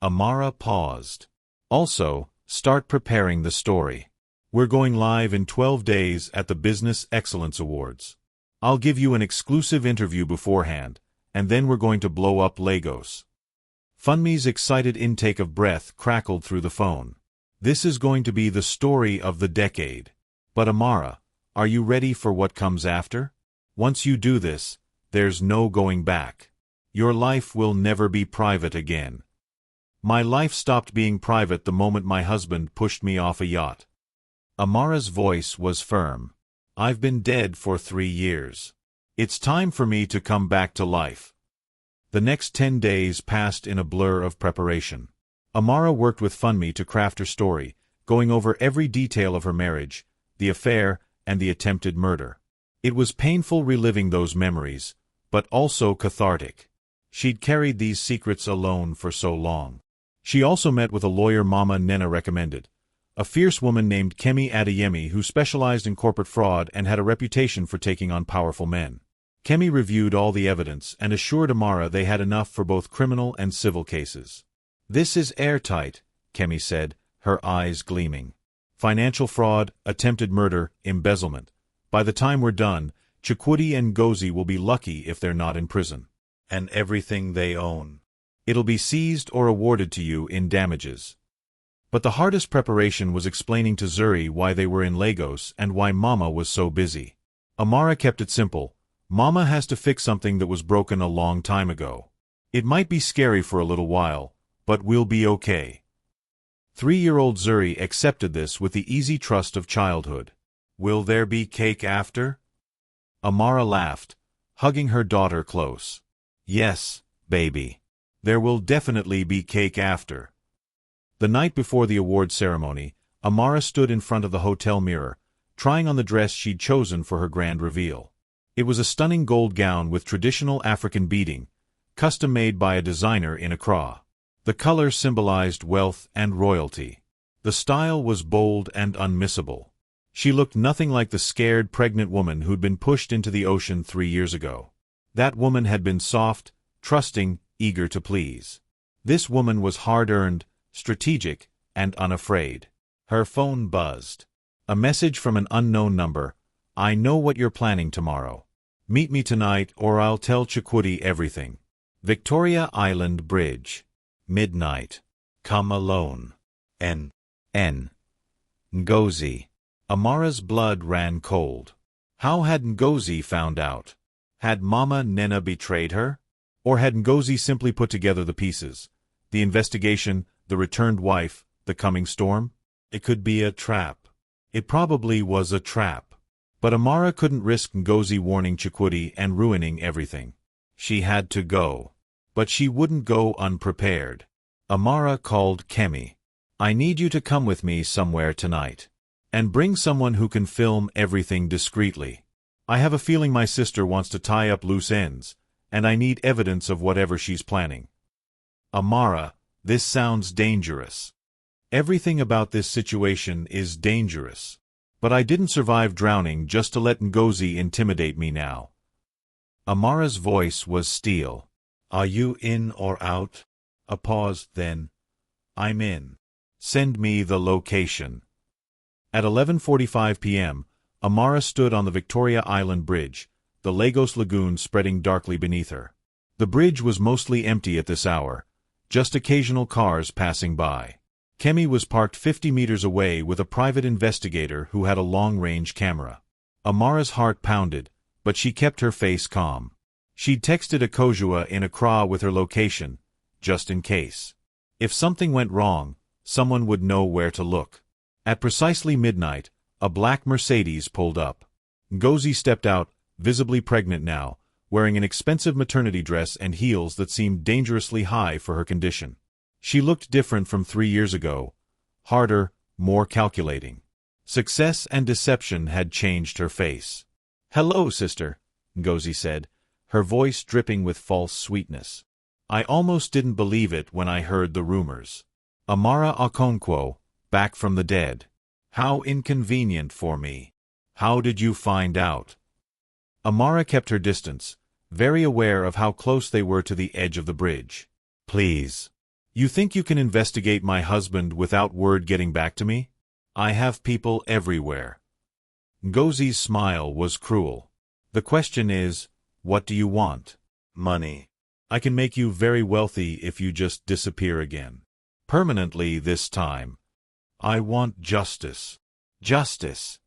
Amara paused. "Also, start preparing the story. We're going live in 12 days at the Business Excellence Awards. I'll give you an exclusive interview beforehand, and then we're going to blow up Lagos." Funmi's excited intake of breath crackled through the phone. "This is going to be the story of the decade. But Amara, are you ready for what comes after? Once you do this, there's no going back. Your life will never be private again." "My life stopped being private the moment my husband pushed me off a yacht." Amara's voice was firm. I've been dead for 3 years. It's time for me to come back to life. The next 10 days passed in a blur of preparation. Amara worked with Funmi to craft her story, going over every detail of her marriage, the affair, and the attempted murder. It was painful reliving those memories, but also cathartic. She'd carried these secrets alone for so long. She also met with a lawyer Mama Nena recommended, a fierce woman named Kemi Adeyemi who specialized in corporate fraud and had a reputation for taking on powerful men. Kemi reviewed all the evidence and assured Amara they had enough for both criminal and civil cases. "This is airtight," Kemi said, her eyes gleaming. "Financial fraud, attempted murder, embezzlement. By the time we're done, Chukwudi and Ngozi will be lucky if they're not in prison. And everything they own. It'll be seized or awarded to you in damages." But the hardest preparation was explaining to Zuri why they were in Lagos and why Mama was so busy. Amara kept it simple. Mama has to fix something that was broken a long time ago. It might be scary for a little while, but we'll be okay. 3-year-old Zuri accepted this with the easy trust of childhood. "Will there be cake after?" Amara laughed, hugging her daughter close. "Yes, baby. There will definitely be cake after." The night before the award ceremony, Amara stood in front of the hotel mirror, trying on the dress she'd chosen for her grand reveal. It was a stunning gold gown with traditional African beading, custom-made by a designer in Accra. The color symbolized wealth and royalty. The style was bold and unmissable. She looked nothing like the scared, pregnant woman who'd been pushed into the ocean 3 years ago. That woman had been soft, trusting, eager to please. This woman was hard-earned, strategic, and unafraid. Her phone buzzed. A message from an unknown number. "I know what you're planning tomorrow. Meet me tonight or I'll tell Chukwudi everything. Victoria Island Bridge. Midnight. Come alone. N. Ngozi." Amara's blood ran cold. How had Ngozi found out? Had Mama Nena betrayed her? Or had Ngozi simply put together the pieces? The investigation, the returned wife, the coming storm? It could be a trap. It probably was a trap. But Amara couldn't risk Ngozi warning Chukwudi and ruining everything. She had to go. But she wouldn't go unprepared. Amara called Kemi. "I need you to come with me somewhere tonight. And bring someone who can film everything discreetly. I have a feeling my sister wants to tie up loose ends, and I need evidence of whatever she's planning." "Amara, this sounds dangerous." "Everything about this situation is dangerous. But I didn't survive drowning just to let Ngozi intimidate me now." Amara's voice was steel. "Are you in or out?" A pause, then. "I'm in. Send me the location." At 11:45 p.m., Amara stood on the Victoria Island Bridge, the Lagos Lagoon spreading darkly beneath her. The bridge was mostly empty at this hour, just occasional cars passing by. Kemi was parked 50 meters away with a private investigator who had a long-range camera. Amara's heart pounded, but she kept her face calm. She'd texted Akojua in Accra with her location, just in case. If something went wrong, someone would know where to look. At precisely midnight, a black Mercedes pulled up. Ngozi stepped out, visibly pregnant now, wearing an expensive maternity dress and heels that seemed dangerously high for her condition. She looked different from 3 years ago, harder, more calculating. Success and deception had changed her face. "Hello, sister," Ngozi said, her voice dripping with false sweetness. "I almost didn't believe it when I heard the rumors. Amara Okonkwo, back from the dead. How inconvenient for me. How did you find out?" Amara kept her distance, very aware of how close they were to the edge of the bridge. "Please. You think you can investigate my husband without word getting back to me? I have people everywhere." Ngozi's smile was cruel. "The question is, what do you want?" "Money. I can make you very wealthy if you just disappear again. Permanently this time. I want justice." "Justice?"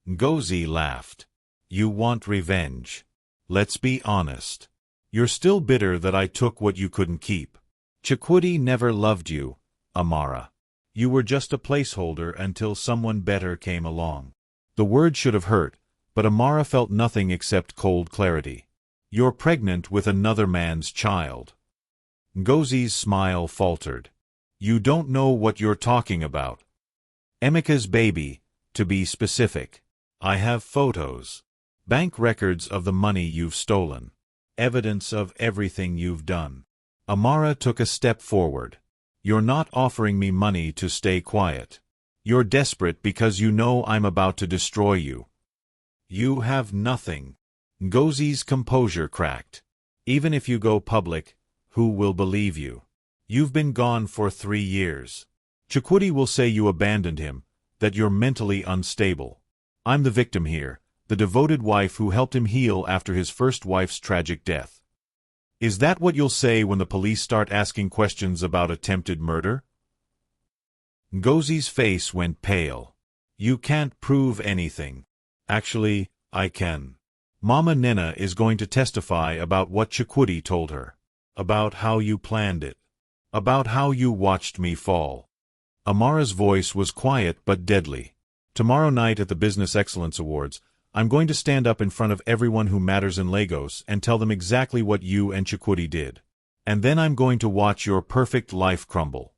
Ngozi laughed. "You want revenge. Let's be honest. You're still bitter that I took what you couldn't keep. Chukwudi never loved you, Amara. You were just a placeholder until someone better came along. The word should have hurt, but Amara felt nothing except cold clarity. "You're pregnant with another man's child." Ngozi's smile faltered. "You don't know what you're talking about." "Emeka's baby, to be specific. I have photos. Bank records of the money you've stolen. Evidence of everything you've done." Amara took a step forward. "You're not offering me money to stay quiet. You're desperate because you know I'm about to destroy you." "You have nothing." Ngozi's composure cracked. "Even if you go public, who will believe you? You've been gone for 3 years. Chukwudi will say you abandoned him, that you're mentally unstable. I'm the victim here, the devoted wife who helped him heal after his first wife's tragic death. Is that what you'll say when the police start asking questions about attempted murder?" Ngozi's face went pale. "You can't prove anything." "Actually, I can. Mama Nena is going to testify about what Chukwudi told her. About how you planned it. About how you watched me fall." Amara's voice was quiet but deadly. "Tomorrow night at the Business Excellence Awards, I'm going to stand up in front of everyone who matters in Lagos and tell them exactly what you and Chukwudi did. And then I'm going to watch your perfect life crumble."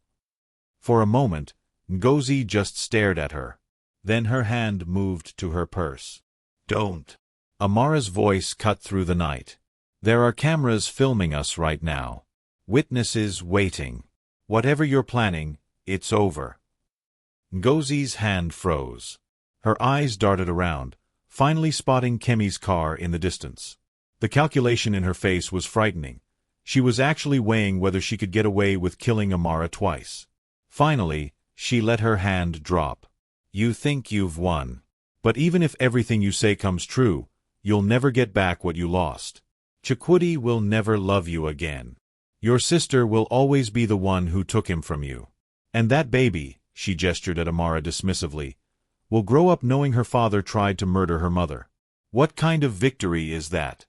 For a moment, Ngozi just stared at her. Then her hand moved to her purse. "Don't." Amara's voice cut through the night. "There are cameras filming us right now. Witnesses waiting. Whatever you're planning, it's over." Ngozi's hand froze. Her eyes darted around, finally spotting Kemi's car in the distance. The calculation in her face was frightening. She was actually weighing whether she could get away with killing Amara twice. Finally, she let her hand drop. "You think you've won. But even if everything you say comes true, you'll never get back what you lost. Chukwudi will never love you again. Your sister will always be the one who took him from you. And that baby," she gestured at Amara dismissively, "will grow up knowing her father tried to murder her mother. What kind of victory is that?"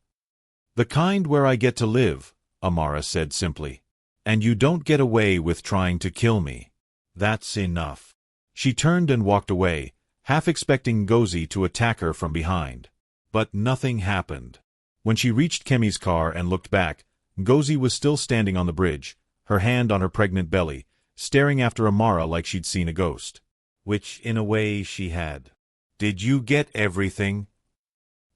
"The kind where I get to live," Amara said simply. "And you don't get away with trying to kill me. That's enough." She turned and walked away, half expecting Ngozi to attack her from behind. But nothing happened. When she reached Kemi's car and looked back, Ngozi was still standing on the bridge, her hand on her pregnant belly, staring after Amara like she'd seen a ghost. Which, in a way, she had. "Did you get everything?"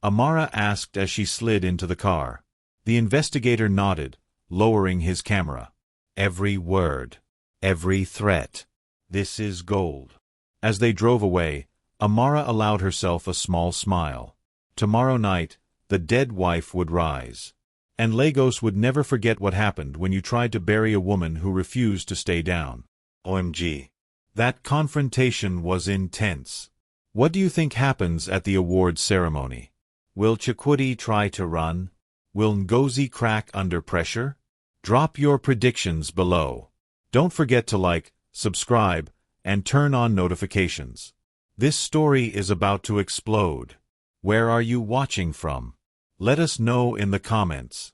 Amara asked as she slid into the car. The investigator nodded, lowering his camera. "Every word. Every threat. This is gold." As they drove away, Amara allowed herself a small smile. Tomorrow night, the dead wife would rise. And Lagos would never forget what happened when you tried to bury a woman who refused to stay down. OMG. That confrontation was intense. What do you think happens at the awards ceremony? Will Chukwudi try to run? Will Ngozi crack under pressure? Drop your predictions below. Don't forget to like, subscribe, and turn on notifications. This story is about to explode. Where are you watching from? Let us know in the comments.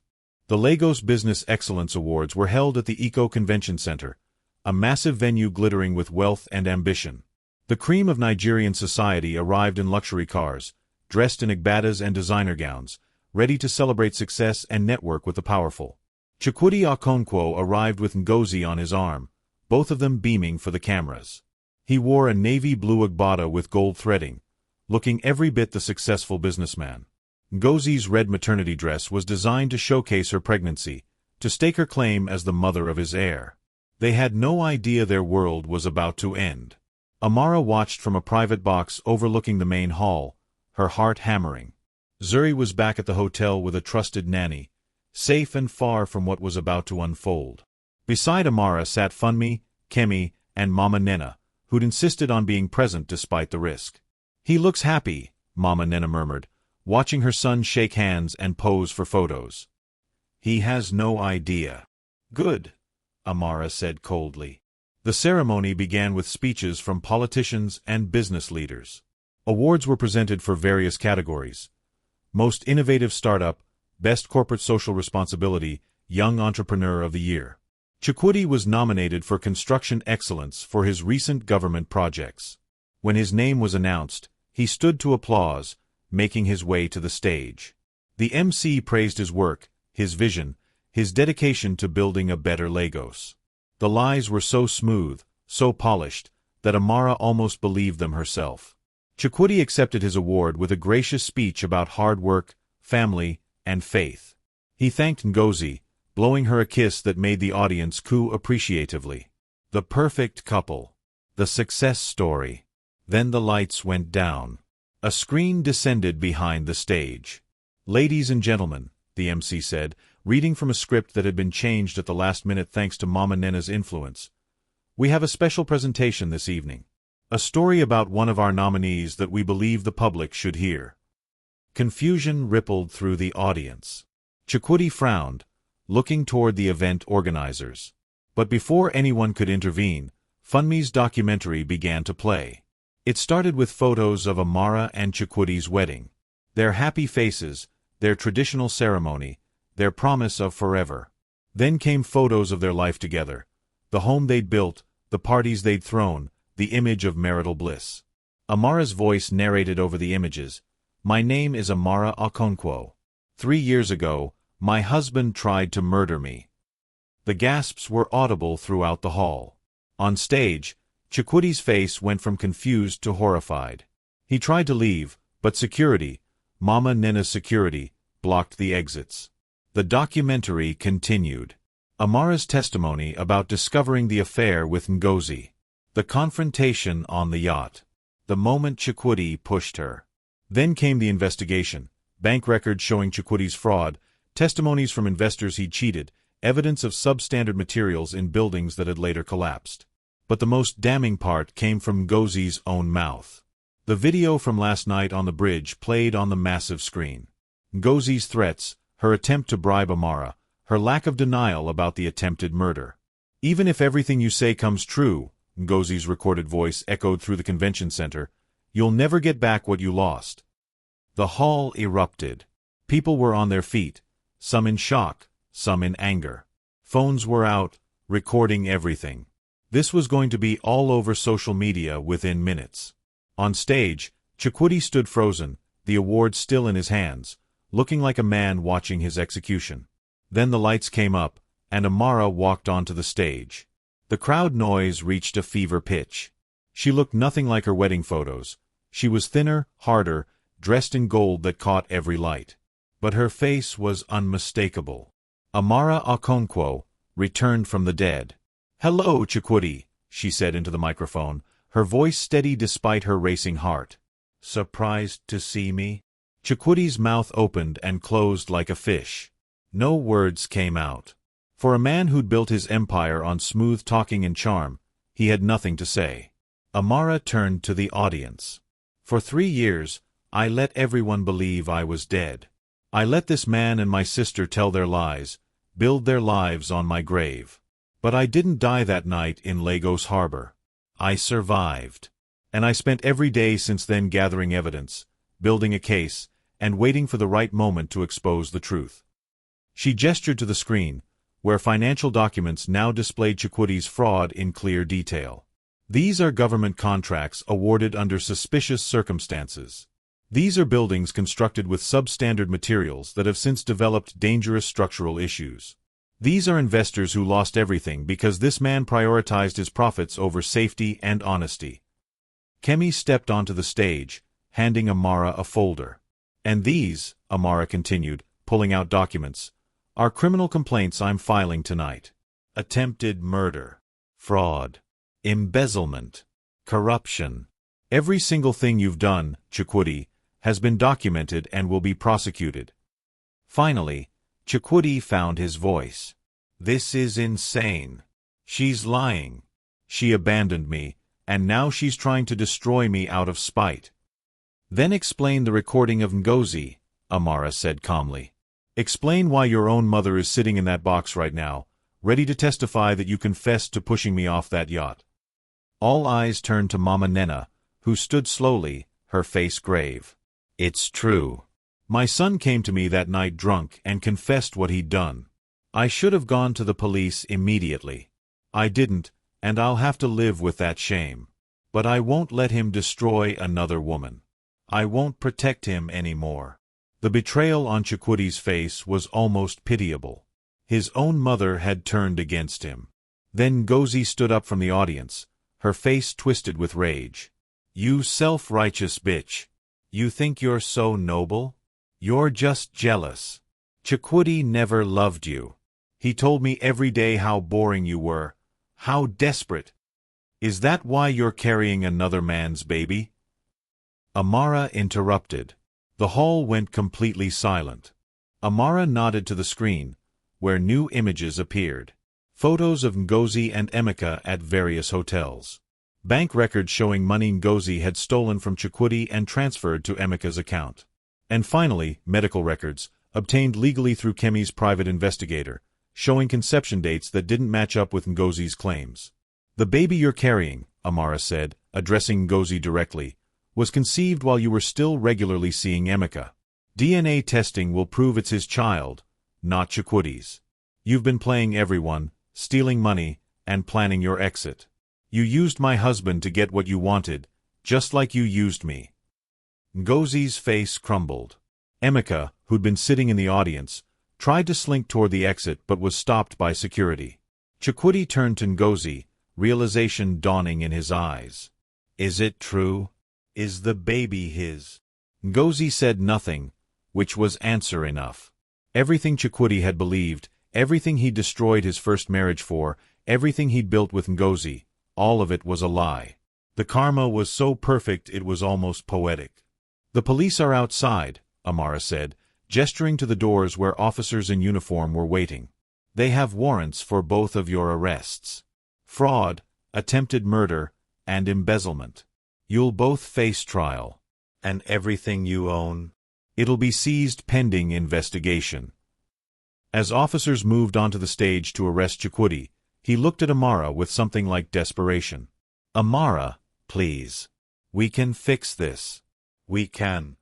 The Lagos Business Excellence Awards were held at the Eco Convention Center, a massive venue glittering with wealth and ambition. The cream of Nigerian society arrived in luxury cars, dressed in agbadas and designer gowns, ready to celebrate success and network with the powerful. Chukwudi Okonkwo arrived with Ngozi on his arm, both of them beaming for the cameras. He wore a navy blue agbada with gold threading, looking every bit the successful businessman. Ngozi's red maternity dress was designed to showcase her pregnancy, to stake her claim as the mother of his heir. They had no idea their world was about to end. Amara watched from a private box overlooking the main hall, her heart hammering. Zuri was back at the hotel with a trusted nanny, safe and far from what was about to unfold. Beside Amara sat Funmi, Kemi, and Mama Nena, who'd insisted on being present despite the risk. "He looks happy," Mama Nena murmured, watching her son shake hands and pose for photos. "He has no idea." "Good," Amara said coldly. The ceremony began with speeches from politicians and business leaders. Awards were presented for various categories: Most Innovative Startup, Best Corporate Social Responsibility, Young Entrepreneur of the Year. Chukwudi was nominated for Construction Excellence for his recent government projects. When his name was announced, He stood to applause, making his way to the stage. The MC praised his work, his vision, his dedication to building a better Lagos. The lies were so smooth, so polished, that Amara almost believed them herself. Chukwudi accepted his award with a gracious speech about hard work, family, and faith. He thanked Ngozi, blowing her a kiss that made the audience coo appreciatively. The perfect couple. The success story. Then the lights went down. A screen descended behind the stage. "Ladies and gentlemen," the MC said, reading from a script that had been changed at the last minute thanks to Mama Nena's influence, "we have a special presentation this evening. A story about one of our nominees that we believe the public should hear." Confusion rippled through the audience. Chukwudi frowned, looking toward the event organizers. But before anyone could intervene, Funmi's documentary began to play. It started with photos of Amara and Chukwudi's wedding. Their happy faces, their traditional ceremony, their promise of forever. Then came photos of their life together, the home they'd built, the parties they'd thrown, the image of marital bliss. Amara's voice narrated over the images. "My name is Amara Okonkwo. 3 years ago, my husband tried to murder me." The gasps were audible throughout the hall. On stage, Chukwudi's face went from confused to horrified. He tried to leave, but security, Mama Nena's security, blocked the exits. The documentary continued. Amara's testimony about discovering the affair with Ngozi. The confrontation on the yacht. The moment Chukwudi pushed her. Then came the investigation, bank records showing Chukwudi's fraud, testimonies from investors he'd cheated, evidence of substandard materials in buildings that had later collapsed. But the most damning part came from Ngozi's own mouth. The video from last night on the bridge played on the massive screen. Ngozi's threats, her attempt to bribe Amara, her lack of denial about the attempted murder. "Even if everything you say comes true," Ngozi's recorded voice echoed through the convention center, "you'll never get back what you lost." The hall erupted. People were on their feet, some in shock, some in anger. Phones were out, recording everything. This was going to be all over social media within minutes. On stage, Chukwudi stood frozen, the award still in his hands, looking like a man watching his execution. Then the lights came up, and Amara walked onto the stage. The crowd noise reached a fever pitch. She looked nothing like her wedding photos. She was thinner, harder, dressed in gold that caught every light. But her face was unmistakable. Amara Okonkwo returned from the dead. "Hello, Chukwudi," she said into the microphone, her voice steady despite her racing heart. "Surprised to see me?" Chukwudi's mouth opened and closed like a fish. No words came out. For a man who'd built his empire on smooth talking and charm, he had nothing to say. Amara turned to the audience. "For 3 years, I let everyone believe I was dead. I let this man and my sister tell their lies, build their lives on my grave. But I didn't die that night in Lagos Harbor. I survived. And I spent every day since then gathering evidence, building a case, and waiting for the right moment to expose the truth." She gestured to the screen, where financial documents now displayed Chukwudi's fraud in clear detail. These are government contracts awarded under suspicious circumstances. These are buildings constructed with substandard materials that have since developed dangerous structural issues. These are investors who lost everything because this man prioritized his profits over safety and honesty. Kemi stepped onto the stage, handing Amara a folder. "And these," Amara continued, pulling out documents, "are criminal complaints I'm filing tonight. Attempted murder, fraud, embezzlement, corruption. Every single thing you've done, Chukwudi, has been documented and will be prosecuted." Finally, Chukwudi found his voice. "This is insane. She's lying. She abandoned me, and now she's trying to destroy me out of spite." "Then explain the recording of Ngozi," Amara said calmly. "Explain why your own mother is sitting in that box right now, ready to testify that you confessed to pushing me off that yacht." All eyes turned to Mama Nena, who stood slowly, her face grave. "It's true. My son came to me that night drunk and confessed what he'd done. I should have gone to the police immediately. I didn't, and I'll have to live with that shame. But I won't let him destroy another woman. I won't protect him anymore. The betrayal on Chikwuti's face was almost pitiable. His own mother had turned against him. Then Ngozi stood up from the audience, her face twisted with rage. You self-righteous bitch. You think you're so noble? You're just jealous. Chikwuti never loved you. He told me every day how boring you were, how desperate. Is that why you're carrying another man's baby? Amara interrupted. The hall went completely silent. Amara nodded to the screen, where new images appeared. Photos of Ngozi and Emeka at various hotels. Bank records showing money Ngozi had stolen from Chikwuti and transferred to Emeka's account. And finally, medical records, obtained legally through Kemi's private investigator, showing conception dates that didn't match up with Ngozi's claims. The baby you're carrying, Amara said, addressing Ngozi directly, was conceived while you were still regularly seeing Emeka. DNA testing will prove it's his child, not Chikwuti's. You've been playing everyone, stealing money, and planning your exit. You used my husband to get what you wanted, just like you used me. Ngozi's face crumbled. Emeka, who'd been sitting in the audience, tried to slink toward the exit but was stopped by security. Chikwuti turned to Ngozi, realization dawning in his eyes. Is it true? Is the baby his? Ngozi said nothing, which was answer enough. Everything Chikwuti had believed, everything he'd destroyed his first marriage for, everything he'd built with Ngozi, all of it was a lie. The karma was so perfect it was almost poetic. The police are outside, Amara said, gesturing to the doors where officers in uniform were waiting. They have warrants for both of your arrests. Fraud, attempted murder, and embezzlement. You'll both face trial. And everything you own? It'll be seized pending investigation. As officers moved onto the stage to arrest Chikwuti, he looked at Amara with something like desperation. Amara, please. We can fix this. We can.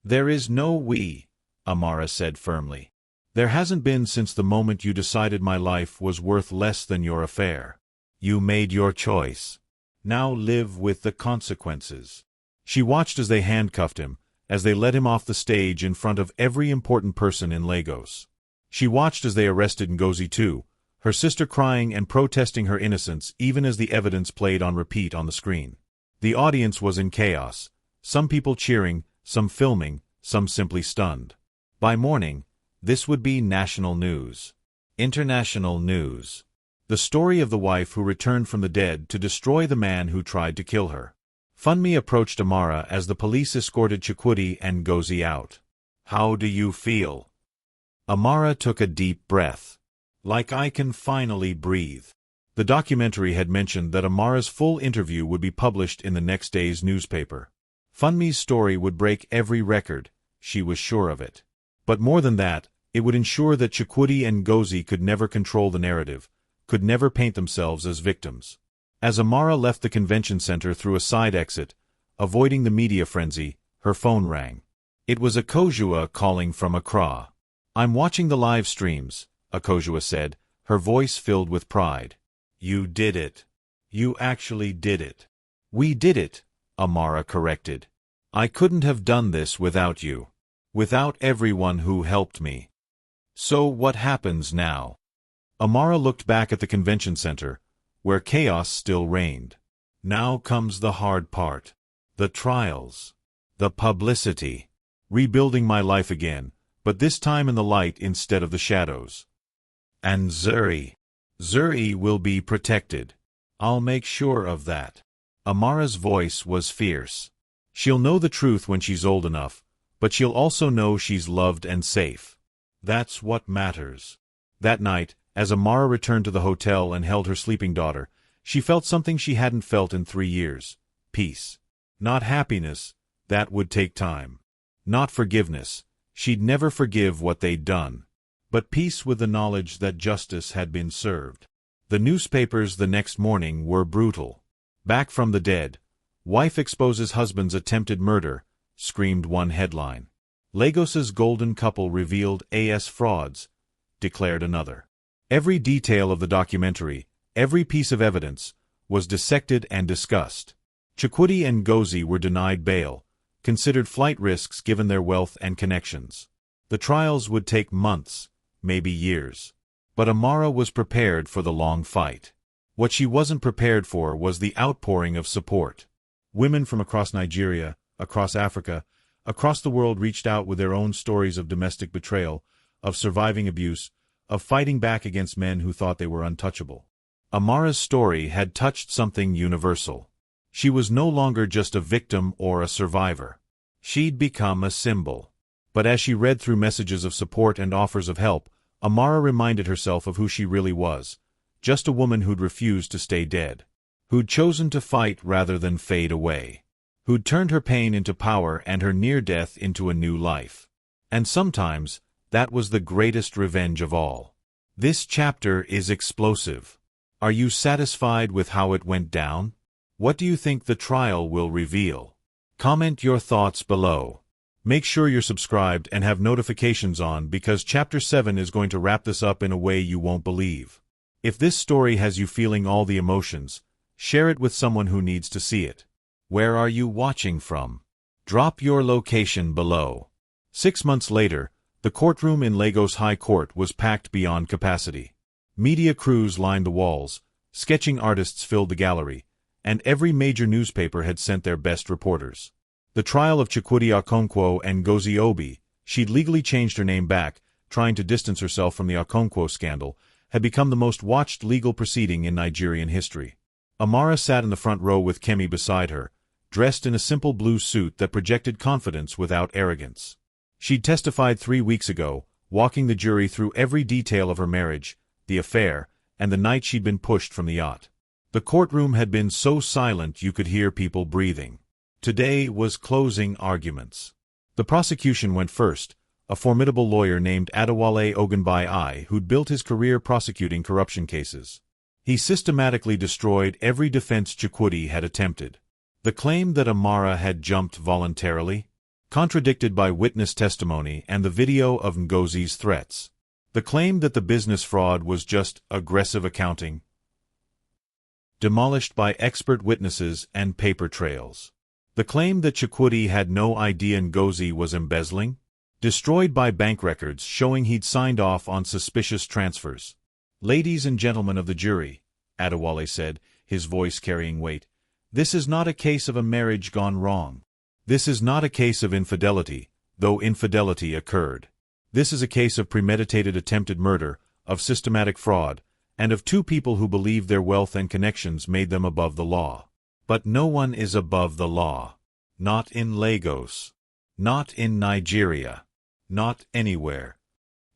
There is no we, Amara said firmly. There hasn't been since the moment you decided my life was worth less than your affair. You made your choice. Now live with the consequences. She watched as they handcuffed him, as they led him off the stage in front of every important person in Lagos. She watched as they arrested Ngozi too, her sister crying and protesting her innocence even as the evidence played on repeat on the screen. The audience was in chaos, some people cheering, some filming, some simply stunned. By morning, this would be national news. International news. The story of the wife who returned from the dead to destroy the man who tried to kill her. Funmi approached Amara as the police escorted Chikwuti and Ngozi out. How do you feel? Amara took a deep breath. Like I can finally breathe. The documentary had mentioned that Amara's full interview would be published in the next day's newspaper. Funmi's story would break every record, she was sure of it. But more than that, it would ensure that Chikwuti and Ngozi could never control the narrative, could never paint themselves as victims. As Amara left the convention center through a side exit, avoiding the media frenzy, her phone rang. It was Akojua calling from Accra. I'm watching the live streams, Akojua said, her voice filled with pride. You did it. You actually did it. We did it, Amara corrected. I couldn't have done this without you. Without everyone who helped me. So what happens now? Amara looked back at the convention center, where chaos still reigned. Now comes the hard part. The trials. The publicity. Rebuilding my life again, but this time in the light instead of the shadows. And Zuri. Zuri will be protected. I'll make sure of that. Amara's voice was fierce. She'll know the truth when she's old enough, but she'll also know she's loved and safe. That's what matters. That night, as Amara returned to the hotel and held her sleeping daughter, she felt something she hadn't felt in 3 years. Peace. Not happiness, that would take time. Not forgiveness, she'd never forgive what they'd done. But peace with the knowledge that justice had been served. The newspapers the next morning were brutal. Back from the dead, wife exposes husband's attempted murder, screamed one headline. Lagos's golden couple revealed AS frauds, declared another. Every detail of the documentary, every piece of evidence, was dissected and discussed. Chikwuti and Ngozi were denied bail, considered flight risks given their wealth and connections. The trials would take months, maybe years. But Amara was prepared for the long fight. What she wasn't prepared for was the outpouring of support. Women from across Nigeria, across Africa, across the world reached out with their own stories of domestic betrayal, of surviving abuse, of fighting back against men who thought they were untouchable. Amara's story had touched something universal. She was no longer just a victim or a survivor. She'd become a symbol. But as she read through messages of support and offers of help, Amara reminded herself of who she really was, just a woman who'd refused to stay dead, who'd chosen to fight rather than fade away, who'd turned her pain into power and her near-death into a new life. And sometimes, that was the greatest revenge of all. This chapter is explosive. Are you satisfied with how it went down? What do you think the trial will reveal? Comment your thoughts below. Make sure you're subscribed and have notifications on because Chapter 7 is going to wrap this up in a way you won't believe. If this story has you feeling all the emotions, share it with someone who needs to see it. Where are you watching from? Drop your location below. 6 months later, the courtroom in Lagos High Court was packed beyond capacity. Media crews lined the walls, sketching artists filled the gallery, and every major newspaper had sent their best reporters. The trial of Chukwudi Okonkwo and Ngozi Obi, she'd legally changed her name back, trying to distance herself from the Okonkwo scandal, had become the most watched legal proceeding in Nigerian history. Amara sat in the front row with Kemi beside her, dressed in a simple blue suit that projected confidence without arrogance. She'd testified 3 weeks ago, walking the jury through every detail of her marriage, the affair, and the night she'd been pushed from the yacht. The courtroom had been so silent you could hear people breathing. Today was closing arguments. The prosecution went first, a formidable lawyer named Adewale Ogunbai who'd built his career prosecuting corruption cases. He systematically destroyed every defense Chukwudi had attempted. The claim that Amara had jumped voluntarily, contradicted by witness testimony and the video of Ngozi's threats. The claim that the business fraud was just aggressive accounting, demolished by expert witnesses and paper trails. The claim that Chukwudi had no idea Ngozi was embezzling, destroyed by bank records showing he'd signed off on suspicious transfers. Ladies and gentlemen of the jury, Adewale said, his voice carrying weight, this is not a case of a marriage gone wrong. This is not a case of infidelity, though infidelity occurred. This is a case of premeditated attempted murder, of systematic fraud, and of 2 people who believed their wealth and connections made them above the law. But no one is above the law. Not in Lagos. Not in Nigeria. Not anywhere.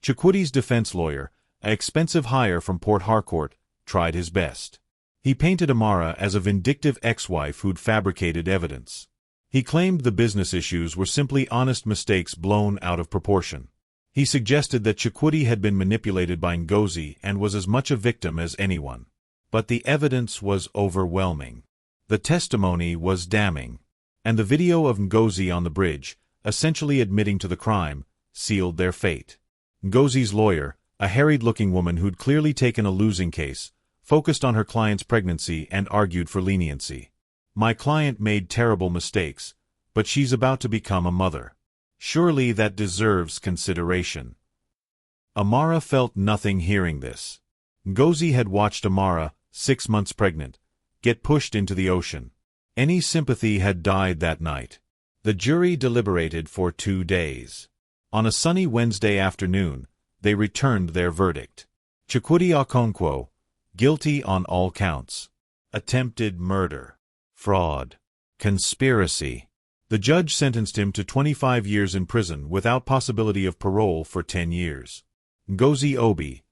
Chukwudi's defense lawyer, an expensive hire from Port Harcourt, tried his best. He painted Amara as a vindictive ex-wife who'd fabricated evidence. He claimed the business issues were simply honest mistakes blown out of proportion. He suggested that Chukwudi had been manipulated by Ngozi and was as much a victim as anyone. But the evidence was overwhelming. The testimony was damning. And the video of Ngozi on the bridge, essentially admitting to the crime, sealed their fate. Ngozi's lawyer, a harried-looking woman who'd clearly taken a losing case, focused on her client's pregnancy and argued for leniency. My client made terrible mistakes, but she's about to become a mother. Surely that deserves consideration. Amara felt nothing hearing this. Ngozi had watched Amara, 6 months pregnant, get pushed into the ocean. Any sympathy had died that night. The jury deliberated for 2 days. On a sunny Wednesday afternoon, they returned their verdict. Chukwudi Okonkwo, guilty on all counts. Attempted murder, fraud, conspiracy. The judge sentenced him to 25 years in prison without possibility of parole for 10 years. Ngozi Obi,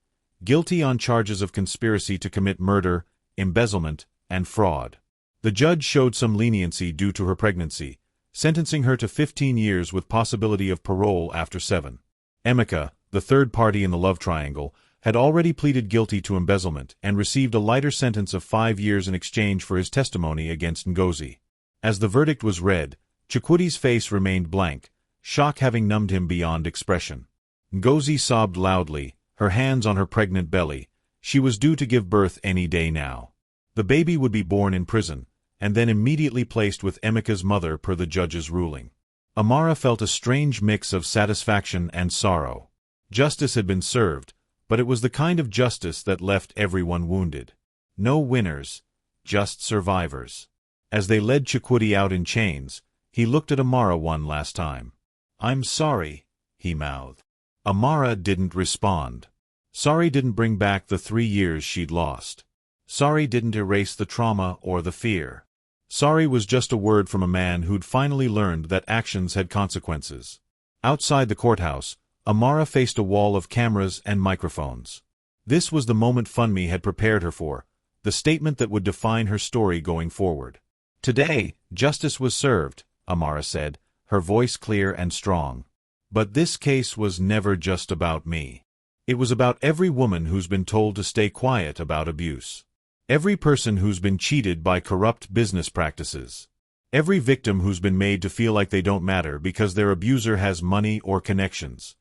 guilty on charges of conspiracy to commit murder, embezzlement, and fraud. The judge showed some leniency due to her pregnancy, sentencing her to 15 years with possibility of parole after 7. Emeka, the third party in the love triangle, had already pleaded guilty to embezzlement and received a lighter sentence of 5 years in exchange for his testimony against Ngozi. As the verdict was read, Chukwudi's face remained blank, shock having numbed him beyond expression. Ngozi sobbed loudly, her hands on her pregnant belly. She was due to give birth any day now. The baby would be born in prison, and then immediately placed with Emeka's mother per the judge's ruling. Amara felt a strange mix of satisfaction and sorrow. Justice had been served, but it was the kind of justice that left everyone wounded. No winners, just survivors. As they led Chukwudi out in chains, he looked at Amara one last time. "I'm sorry," he mouthed. Amara didn't respond. Sorry didn't bring back the 3 years she'd lost. Sorry didn't erase the trauma or the fear. Sorry was just a word from a man who'd finally learned that actions had consequences. Outside the courthouse, Amara faced a wall of cameras and microphones. This was the moment Funmi had prepared her for, the statement that would define her story going forward. "Today, justice was served," Amara said, her voice clear and strong. "But this case was never just about me. It was about every woman who's been told to stay quiet about abuse. Every person who's been cheated by corrupt business practices. Every victim who's been made to feel like they don't matter because their abuser has money or connections."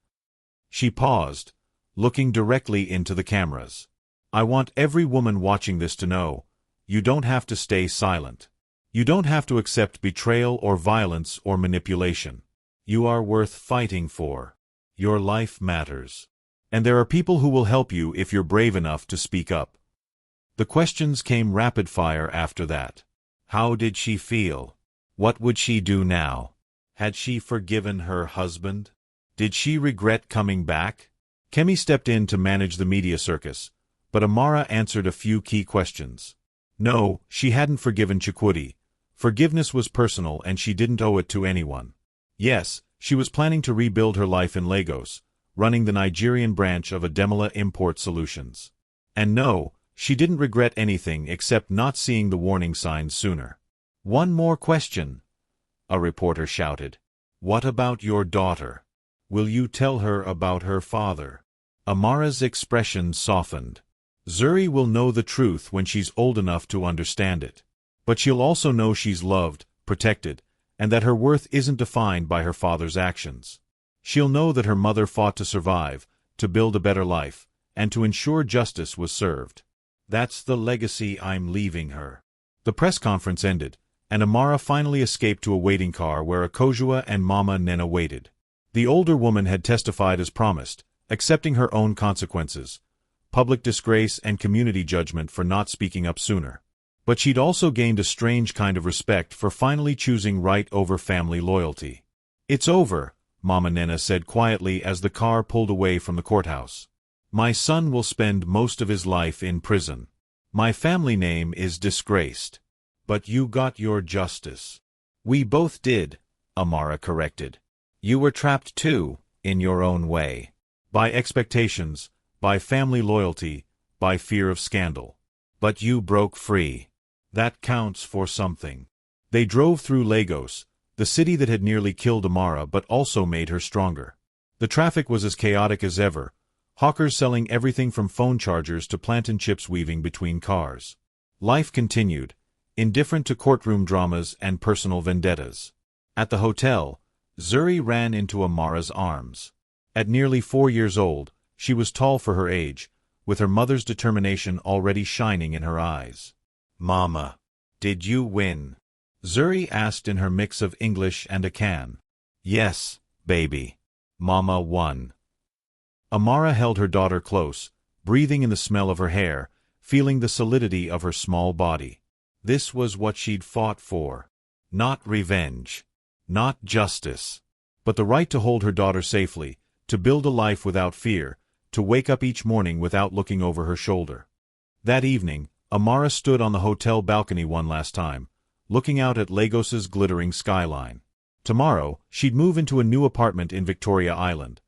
She paused, looking directly into the cameras. "I want every woman watching this to know, you don't have to stay silent. You don't have to accept betrayal or violence or manipulation. You are worth fighting for. Your life matters. And there are people who will help you if you're brave enough to speak up." The questions came rapid fire after that. How did she feel? What would she do now? Had she forgiven her husband? Did she regret coming back? Kemi stepped in to manage the media circus, but Amara answered a few key questions. No, she hadn't forgiven Chukwudi. Forgiveness was personal and she didn't owe it to anyone. Yes, she was planning to rebuild her life in Lagos, running the Nigerian branch of Ademola Import Solutions. And no, she didn't regret anything except not seeing the warning signs sooner. "One more question," a reporter shouted. "What about your daughter? Will you tell her about her father?" Amara's expression softened. "Zuri will know the truth when she's old enough to understand it. But she'll also know she's loved, protected, and that her worth isn't defined by her father's actions. She'll know that her mother fought to survive, to build a better life, and to ensure justice was served. That's the legacy I'm leaving her." The press conference ended, and Amara finally escaped to a waiting car where Akojua and Mama Nena waited. The older woman had testified as promised, accepting her own consequences, public disgrace and community judgment for not speaking up sooner. But she'd also gained a strange kind of respect for finally choosing right over family loyalty. "It's over," Mama Nena said quietly as the car pulled away from the courthouse. "My son will spend most of his life in prison. My family name is disgraced. But you got your justice." "We both did," Amara corrected. "You were trapped too, in your own way. By expectations, by family loyalty, by fear of scandal. But you broke free. That counts for something." They drove through Lagos, the city that had nearly killed Amara but also made her stronger. The traffic was as chaotic as ever, hawkers selling everything from phone chargers to plantain chips weaving between cars. Life continued, indifferent to courtroom dramas and personal vendettas. At the hotel, Zuri ran into Amara's arms. At nearly 4 years old, she was tall for her age, with her mother's determination already shining in her eyes. "Mama, did you win?" Zuri asked in her mix of English and Akan. "Yes, baby. Mama won." Amara held her daughter close, breathing in the smell of her hair, feeling the solidity of her small body. This was what she'd fought for. Not revenge. Not justice. But the right to hold her daughter safely, to build a life without fear, to wake up each morning without looking over her shoulder. That evening, Amara stood on the hotel balcony one last time, looking out at Lagos's glittering skyline. Tomorrow, she'd move into a new apartment in Victoria Island.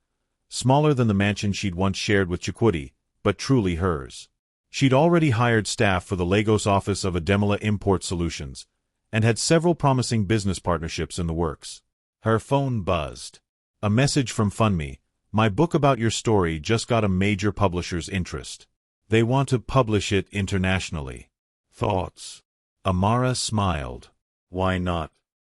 Smaller than the mansion she'd once shared with Chukwudi, but truly hers. She'd already hired staff for the Lagos office of Ademola Import Solutions, and had several promising business partnerships in the works. Her phone buzzed. A message from Funmi. "My book about your story just got a major publisher's interest. They want to publish it internationally. Thoughts?" Amara smiled. Why not?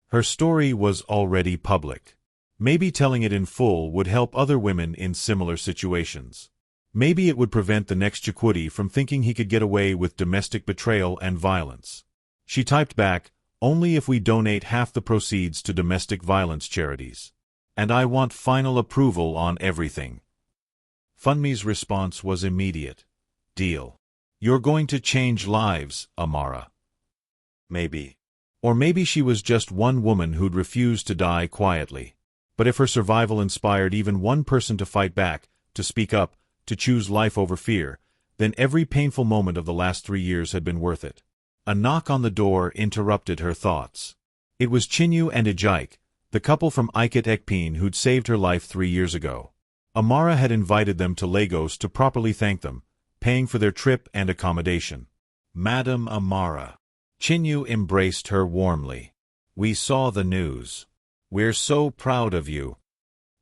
Her story was already public. Maybe telling it in full would help other women in similar situations. Maybe it would prevent the next Chukwudi from thinking he could get away with domestic betrayal and violence. She typed back, Only if we donate half the proceeds to domestic violence charities. And I want final approval on everything. Funmi's response was immediate. Deal. You're going to change lives, Amara. Maybe. Or maybe she was just one woman who'd refused to die quietly. But if her survival inspired even one person to fight back, to speak up, to choose life over fear, then every painful moment of the last 3 years had been worth it. A knock on the door interrupted her thoughts. It was Chinyu and Ijike, the couple from Ikit Ekpeen who'd saved her life 3 years ago. Amara had invited them to Lagos to properly thank them, paying for their trip and accommodation. Madam Amara. Chinyu embraced her warmly. We saw the news. We're so proud of you.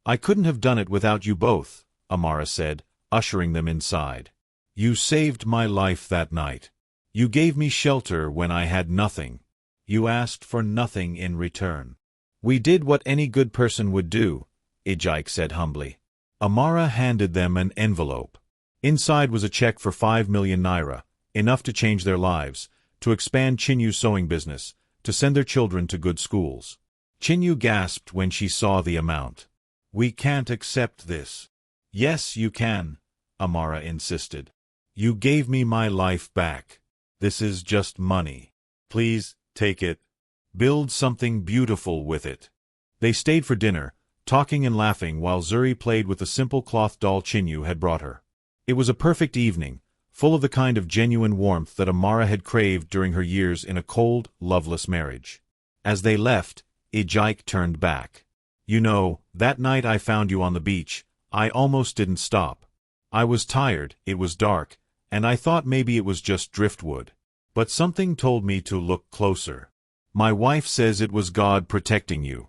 I couldn't have done it without you both, Amara said, ushering them inside. You saved my life that night. You gave me shelter when I had nothing. You asked for nothing in return. We did what any good person would do, Ijike said humbly. Amara handed them an envelope. Inside was a check for 5 million naira, enough to change their lives, to expand Chinyu's sewing business, to send their children to good schools. Chinyu gasped when she saw the amount. We can't accept this. Yes, you can, Amara insisted. You gave me my life back. This is just money. Please, take it. Build something beautiful with it. They stayed for dinner, talking and laughing while Zuri played with the simple cloth doll Chinyu had brought her. It was a perfect evening, full of the kind of genuine warmth that Amara had craved during her years in a cold, loveless marriage. As they left, Ijike turned back. You know, that night I found you on the beach, I almost didn't stop. I was tired, it was dark, and I thought maybe it was just driftwood. But something told me to look closer. My wife says it was God protecting you.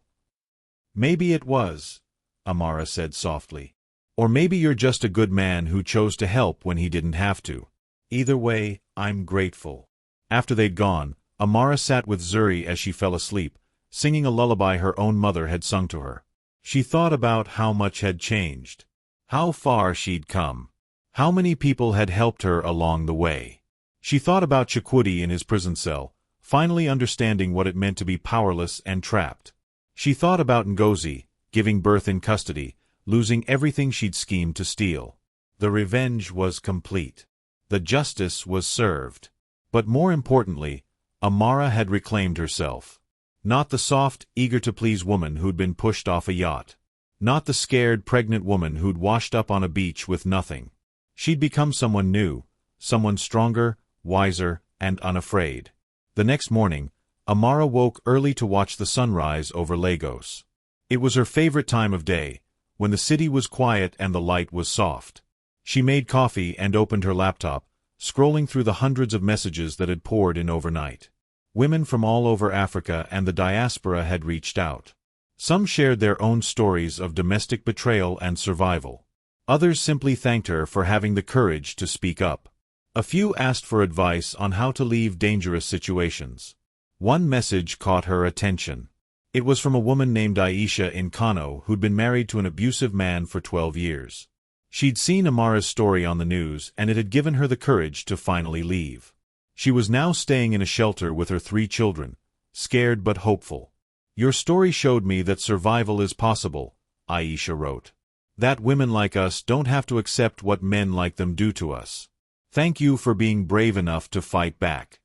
Maybe it was, Amara said softly. Or maybe you're just a good man who chose to help when he didn't have to. Either way, I'm grateful. After they'd gone, Amara sat with Zuri as she fell asleep, singing a lullaby her own mother had sung to her. She thought about how much had changed. How far she'd come. How many people had helped her along the way. She thought about Chikwudi in his prison cell, finally understanding what it meant to be powerless and trapped. She thought about Ngozi, giving birth in custody, losing everything she'd schemed to steal. The revenge was complete. The justice was served. But more importantly, Amara had reclaimed herself. Not the soft, eager-to-please woman who'd been pushed off a yacht. Not the scared, pregnant woman who'd washed up on a beach with nothing. She'd become someone new, someone stronger, wiser, and unafraid. The next morning, Amara woke early to watch the sunrise over Lagos. It was her favorite time of day, when the city was quiet and the light was soft. She made coffee and opened her laptop, scrolling through the hundreds of messages that had poured in overnight. Women from all over Africa and the diaspora had reached out. Some shared their own stories of domestic betrayal and survival. Others simply thanked her for having the courage to speak up. A few asked for advice on how to leave dangerous situations. One message caught her attention. It was from a woman named Aisha in Kano who'd been married to an abusive man for 12 years. She'd seen Amara's story on the news and it had given her the courage to finally leave. She was now staying in a shelter with her 3 children, scared but hopeful. Your story showed me that survival is possible, Aisha wrote. That women like us don't have to accept what men like them do to us. Thank you for being brave enough to fight back.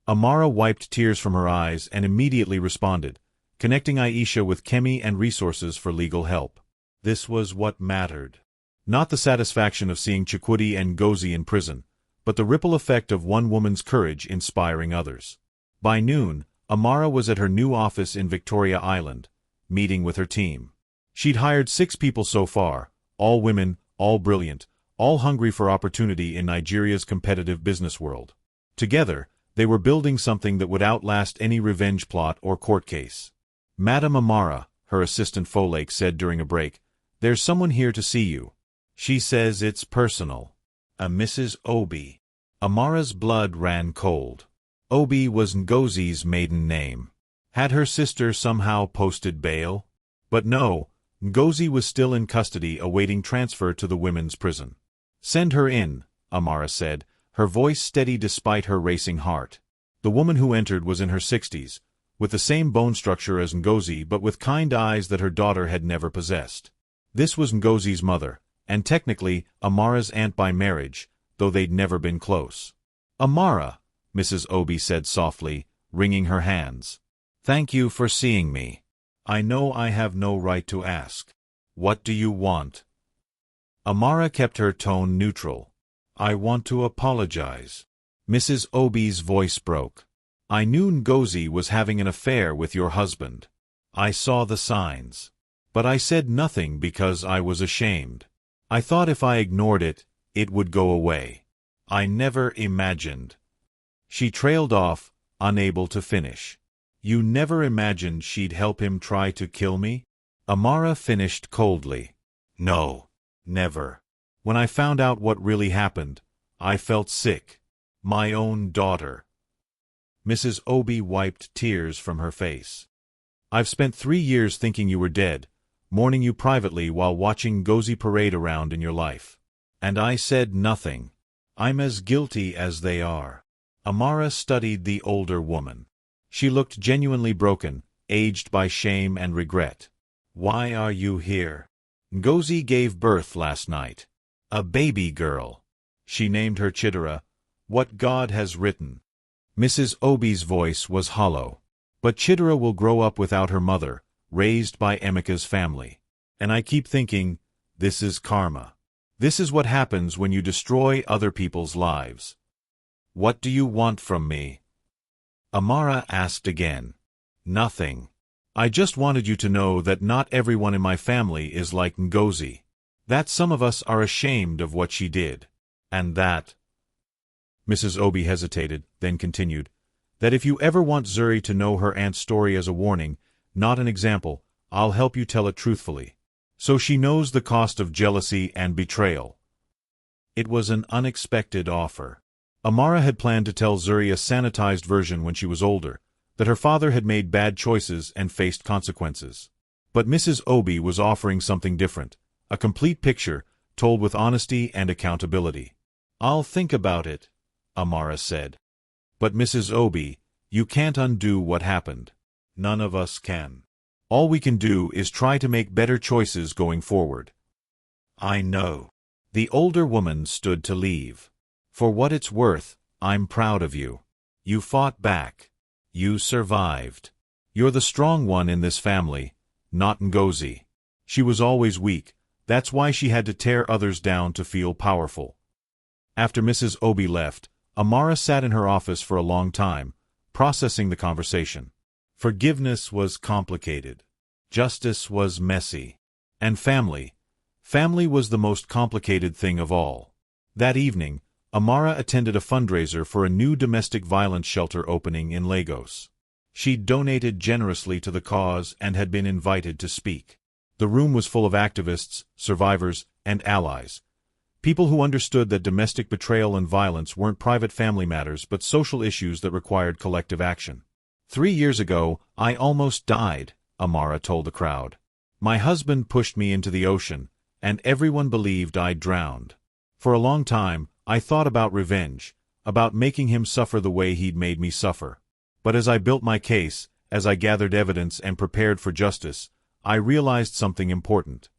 Amara wiped tears from her eyes and immediately responded, connecting Aisha with Kemi and resources for legal help. This was what mattered. Not the satisfaction of seeing Chikwudi and Ngozi in prison, but the ripple effect of one woman's courage inspiring others. By noon, Amara was at her new office in Victoria Island, meeting with her team. She'd hired 6 people so far, all women, all brilliant, all hungry for opportunity in Nigeria's competitive business world. Together, they were building something that would outlast any revenge plot or court case. Madam Amara, her assistant Folake said during a break, there's someone here to see you. She says it's personal. A Mrs. Obi. Amara's blood ran cold. Obi was Ngozi's maiden name. Had her sister somehow posted bail? But no, Ngozi was still in custody awaiting transfer to the women's prison. Send her in, Amara said, her voice steady despite her racing heart. The woman who entered was in her 60s, with the same bone structure as Ngozi but with kind eyes that her daughter had never possessed. This was Ngozi's mother, and technically Amara's aunt by marriage, though they'd never been close. "Amara," Mrs. Obi said softly, wringing her hands. "Thank you for seeing me. I know I have no right to ask. What do you want?" Amara kept her tone neutral. "I want to apologize." Mrs. Obi's voice broke. "I knew Ngozi was having an affair with your husband. I saw the signs. But I said nothing because I was ashamed. I thought if I ignored it, it would go away. I never imagined." She trailed off, unable to finish. "You never imagined she'd help him try to kill me?" Amara finished coldly. "No, never. When I found out what really happened, I felt sick. My own daughter." Mrs. Obi wiped tears from her face. "I've spent 3 years thinking you were dead, mourning you privately while watching Ngozi parade around in your life. And I said nothing. I'm as guilty as they are." Amara studied the older woman. She looked genuinely broken, aged by shame and regret. "Why are you here?" "Ngozi gave birth last night. A baby girl. She named her Chidera, what God has written." Mrs. Obi's voice was hollow. "But Chidera will grow up without her mother, raised by Emika's family. And I keep thinking, this is karma. This is what happens when you destroy other people's lives." "What do you want from me?" Amara asked again. "Nothing. I just wanted you to know that not everyone in my family is like Ngozi. That some of us are ashamed of what she did. And that—" Mrs. Obi hesitated, then continued, "that if you ever want Zuri to know her aunt's story as a warning, not an example, I'll help you tell it truthfully. So she knows the cost of jealousy and betrayal." It was an unexpected offer. Amara had planned to tell Zuri a sanitized version when she was older, that her father had made bad choices and faced consequences. But Mrs. Obi was offering something different, a complete picture, told with honesty and accountability. "I'll think about it," Amara said. "But Mrs. Obi, you can't undo what happened. None of us can. All we can do is try to make better choices going forward." "I know." The older woman stood to leave. "For what it's worth, I'm proud of you. You fought back. You survived. You're the strong one in this family, not Ngozi. She was always weak, that's why she had to tear others down to feel powerful." After Mrs. Obi left, Amara sat in her office for a long time, processing the conversation. Forgiveness was complicated. Justice was messy. And family was the most complicated thing of all. That evening, Amara attended a fundraiser for a new domestic violence shelter opening in Lagos. She'd donated generously to the cause and had been invited to speak. The room was full of activists, survivors, and allies. People who understood that domestic betrayal and violence weren't private family matters but social issues that required collective action. 3 years ago, I almost died, Amara told the crowd. My husband pushed me into the ocean, and everyone believed I'd drowned. For a long time, I thought about revenge, about making him suffer the way he'd made me suffer. But as I built my case, as I gathered evidence and prepared for justice, I realized something important.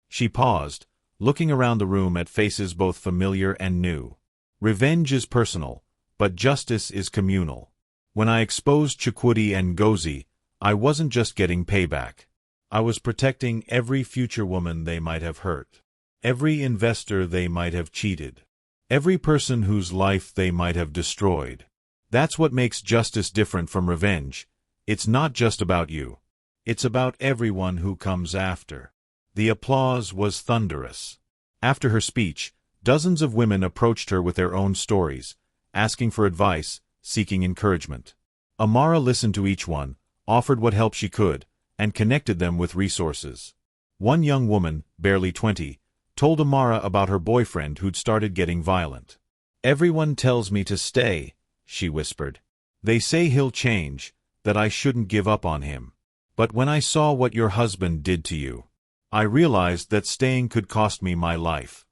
She paused, looking around the room at faces both familiar and new. Revenge is personal, but justice is communal. When I exposed Chukwudi and Ngozi, I wasn't just getting payback. I was protecting every future woman they might have hurt, every investor they might have cheated, every person whose life they might have destroyed. That's what makes justice different from revenge. It's not just about you. It's about everyone who comes after. The applause was thunderous. After her speech, dozens of women approached her with their own stories, asking for advice, seeking encouragement. Amara listened to each one, offered what help she could, and connected them with resources. One young woman, barely 20, told Amara about her boyfriend who'd started getting violent. "Everyone tells me to stay," she whispered. "They say he'll change, that I shouldn't give up on him. But when I saw what your husband did to you, I realized that staying could cost me my life."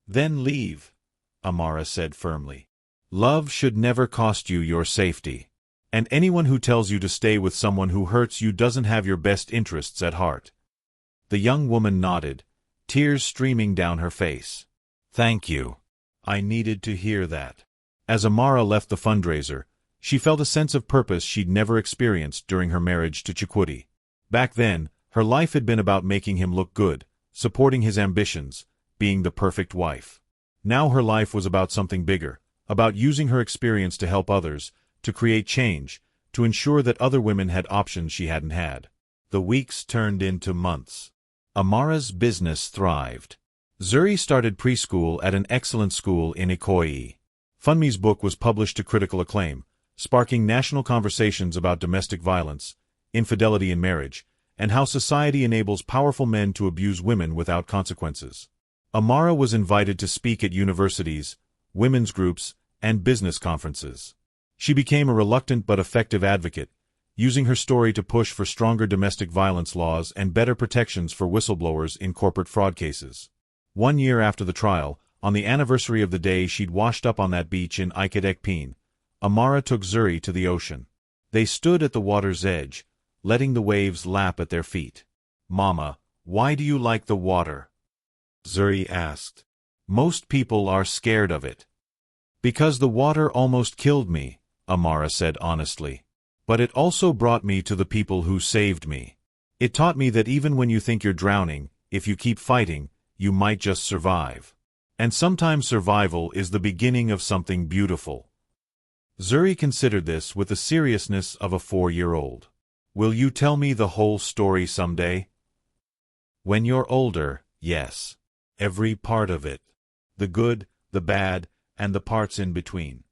"Then leave," Amara said firmly. "Love should never cost you your safety. And anyone who tells you to stay with someone who hurts you doesn't have your best interests at heart. The young woman nodded, tears streaming down her face. Thank you. I needed to hear that. As Amara left the fundraiser, she felt a sense of purpose she'd never experienced during her marriage to Chukudi. Back then, her life had been about making him look good, supporting his ambitions, being the perfect wife. Now her life was about something bigger, about using her experience to help others, to create change, to ensure that other women had options she hadn't had. The weeks turned into months. Amara's business thrived. Zuri started preschool at an excellent school in Ikoyi. Funmi's book was published to critical acclaim, sparking national conversations about domestic violence, infidelity in marriage, and how society enables powerful men to abuse women without consequences. Amara was invited to speak at universities, women's groups, and business conferences. She became a reluctant but effective advocate, using her story to push for stronger domestic violence laws and better protections for whistleblowers in corporate fraud cases. 1 year after the trial, on the anniversary of the day she'd washed up on that beach in Iketekpin, Amara took Zuri to the ocean. They stood at the water's edge, letting the waves lap at their feet. "Mama, why do you like the water?" Zuri asked. "Most people are scared of it." "Because the water almost killed me," Amara said honestly. "But it also brought me to the people who saved me. It taught me that even when you think you're drowning, if you keep fighting, you might just survive. And sometimes survival is the beginning of something beautiful." Zuri considered this with the seriousness of a 4-year-old. "Will you tell me the whole story someday?" "When you're older, yes. Every part of it. The good, the bad, and the parts in between."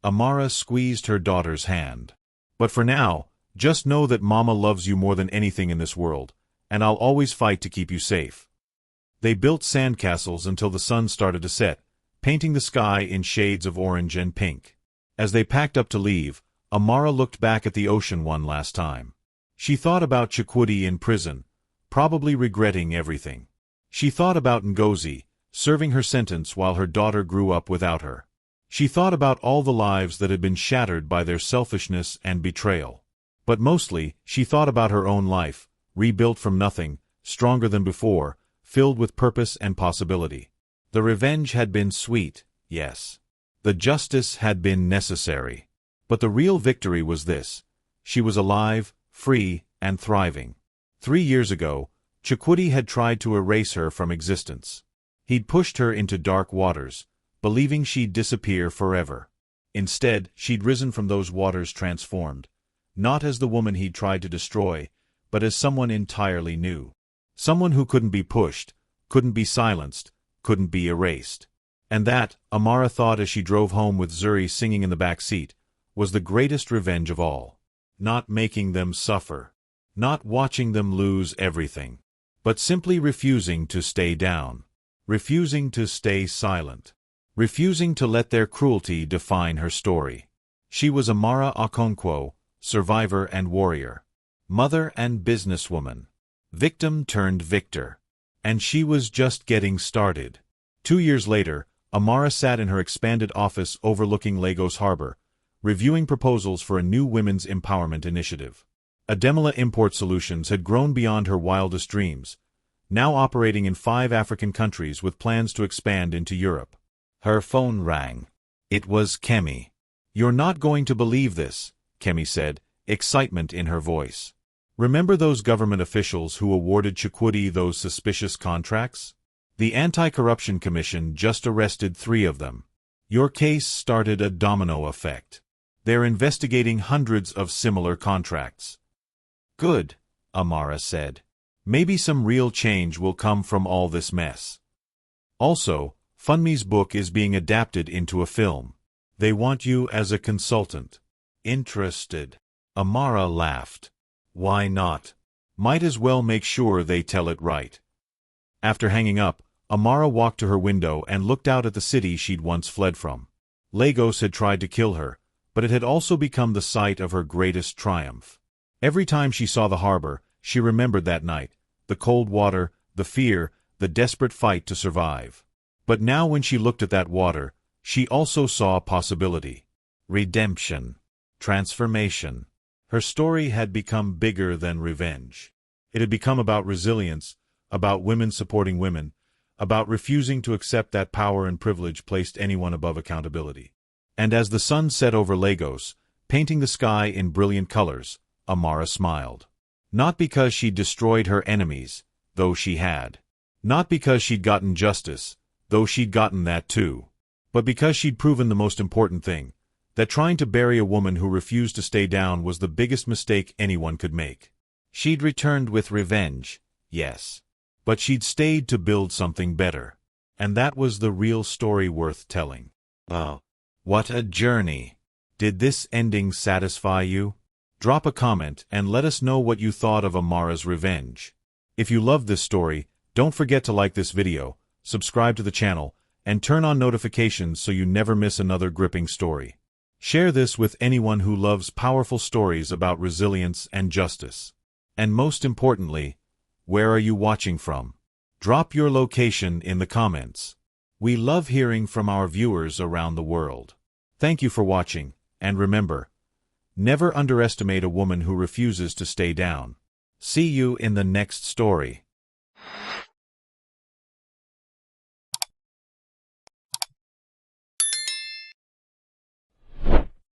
Amara squeezed her daughter's hand. "But for now, just know that Mama loves you more than anything in this world, and I'll always fight to keep you safe." They built sandcastles until the sun started to set, painting the sky in shades of orange and pink. As they packed up to leave, Amara looked back at the ocean one last time. She thought about Chukudi in prison, probably regretting everything. She thought about Ngozi, serving her sentence while her daughter grew up without her. She thought about all the lives that had been shattered by their selfishness and betrayal. But mostly, she thought about her own life, rebuilt from nothing, stronger than before, filled with purpose and possibility. The revenge had been sweet, yes. The justice had been necessary. But the real victory was this: she was alive, free, and thriving. 3 years ago, Chukudi had tried to erase her from existence. He'd pushed her into dark waters, believing she'd disappear forever. Instead, she'd risen from those waters transformed, not as the woman he'd tried to destroy, but as someone entirely new. Someone who couldn't be pushed, couldn't be silenced, couldn't be erased. And that, Amara thought as she drove home with Zuri singing in the back seat, was the greatest revenge of all. Not making them suffer. Not watching them lose everything. But simply refusing to stay down. Refusing to stay silent. Refusing to let their cruelty define her story. She was Amara Okonkwo, survivor and warrior. Mother and businesswoman. Victim turned victor. And she was just getting started. 2 years later, Amara sat in her expanded office overlooking Lagos Harbor, reviewing proposals for a new women's empowerment initiative. Ademola Import Solutions had grown beyond her wildest dreams, now operating in 5 African countries with plans to expand into Europe. Her phone rang. It was Kemi. "You're not going to believe this," Kemi said, excitement in her voice. "Remember those government officials who awarded Chukudi those suspicious contracts? The Anti-Corruption Commission just arrested 3 of them. Your case started a domino effect. They're investigating hundreds of similar contracts." "Good," Amara said. "Maybe some real change will come from all this mess." Also, Funmi's book is being adapted into a film. They want you as a consultant. Interested? Amara laughed. "Why not? Might as well make sure they tell it right." After hanging up, Amara walked to her window and looked out at the city she'd once fled from. Lagos had tried to kill her, but it had also become the site of her greatest triumph. Every time she saw the harbor, she remembered that night, the cold water, the fear, the desperate fight to survive. But now when she looked at that water, she also saw a possibility. Redemption. transformation. Her story had become bigger than revenge. It had become about resilience, about women supporting women, about refusing to accept that power and privilege placed anyone above accountability. And as the sun set over Lagos, painting the sky in brilliant colors, Amara smiled. Not because she'd destroyed her enemies, though she had. Not because she'd gotten justice, though she'd gotten that too. But because she'd proven the most important thing, that trying to bury a woman who refused to stay down was the biggest mistake anyone could make. She'd returned with revenge, yes. But she'd stayed to build something better. And that was the real story worth telling. Wow. What a journey. Did this ending satisfy you? Drop a comment and let us know what you thought of Amara's revenge. If you loved this story, don't forget to like this video, subscribe to the channel, and turn on notifications so you never miss another gripping story. Share this with anyone who loves powerful stories about resilience and justice. And most importantly, where are you watching from? Drop your location in the comments. We love hearing from our viewers around the world. Thank you for watching, and remember, never underestimate a woman who refuses to stay down. See you in the next story.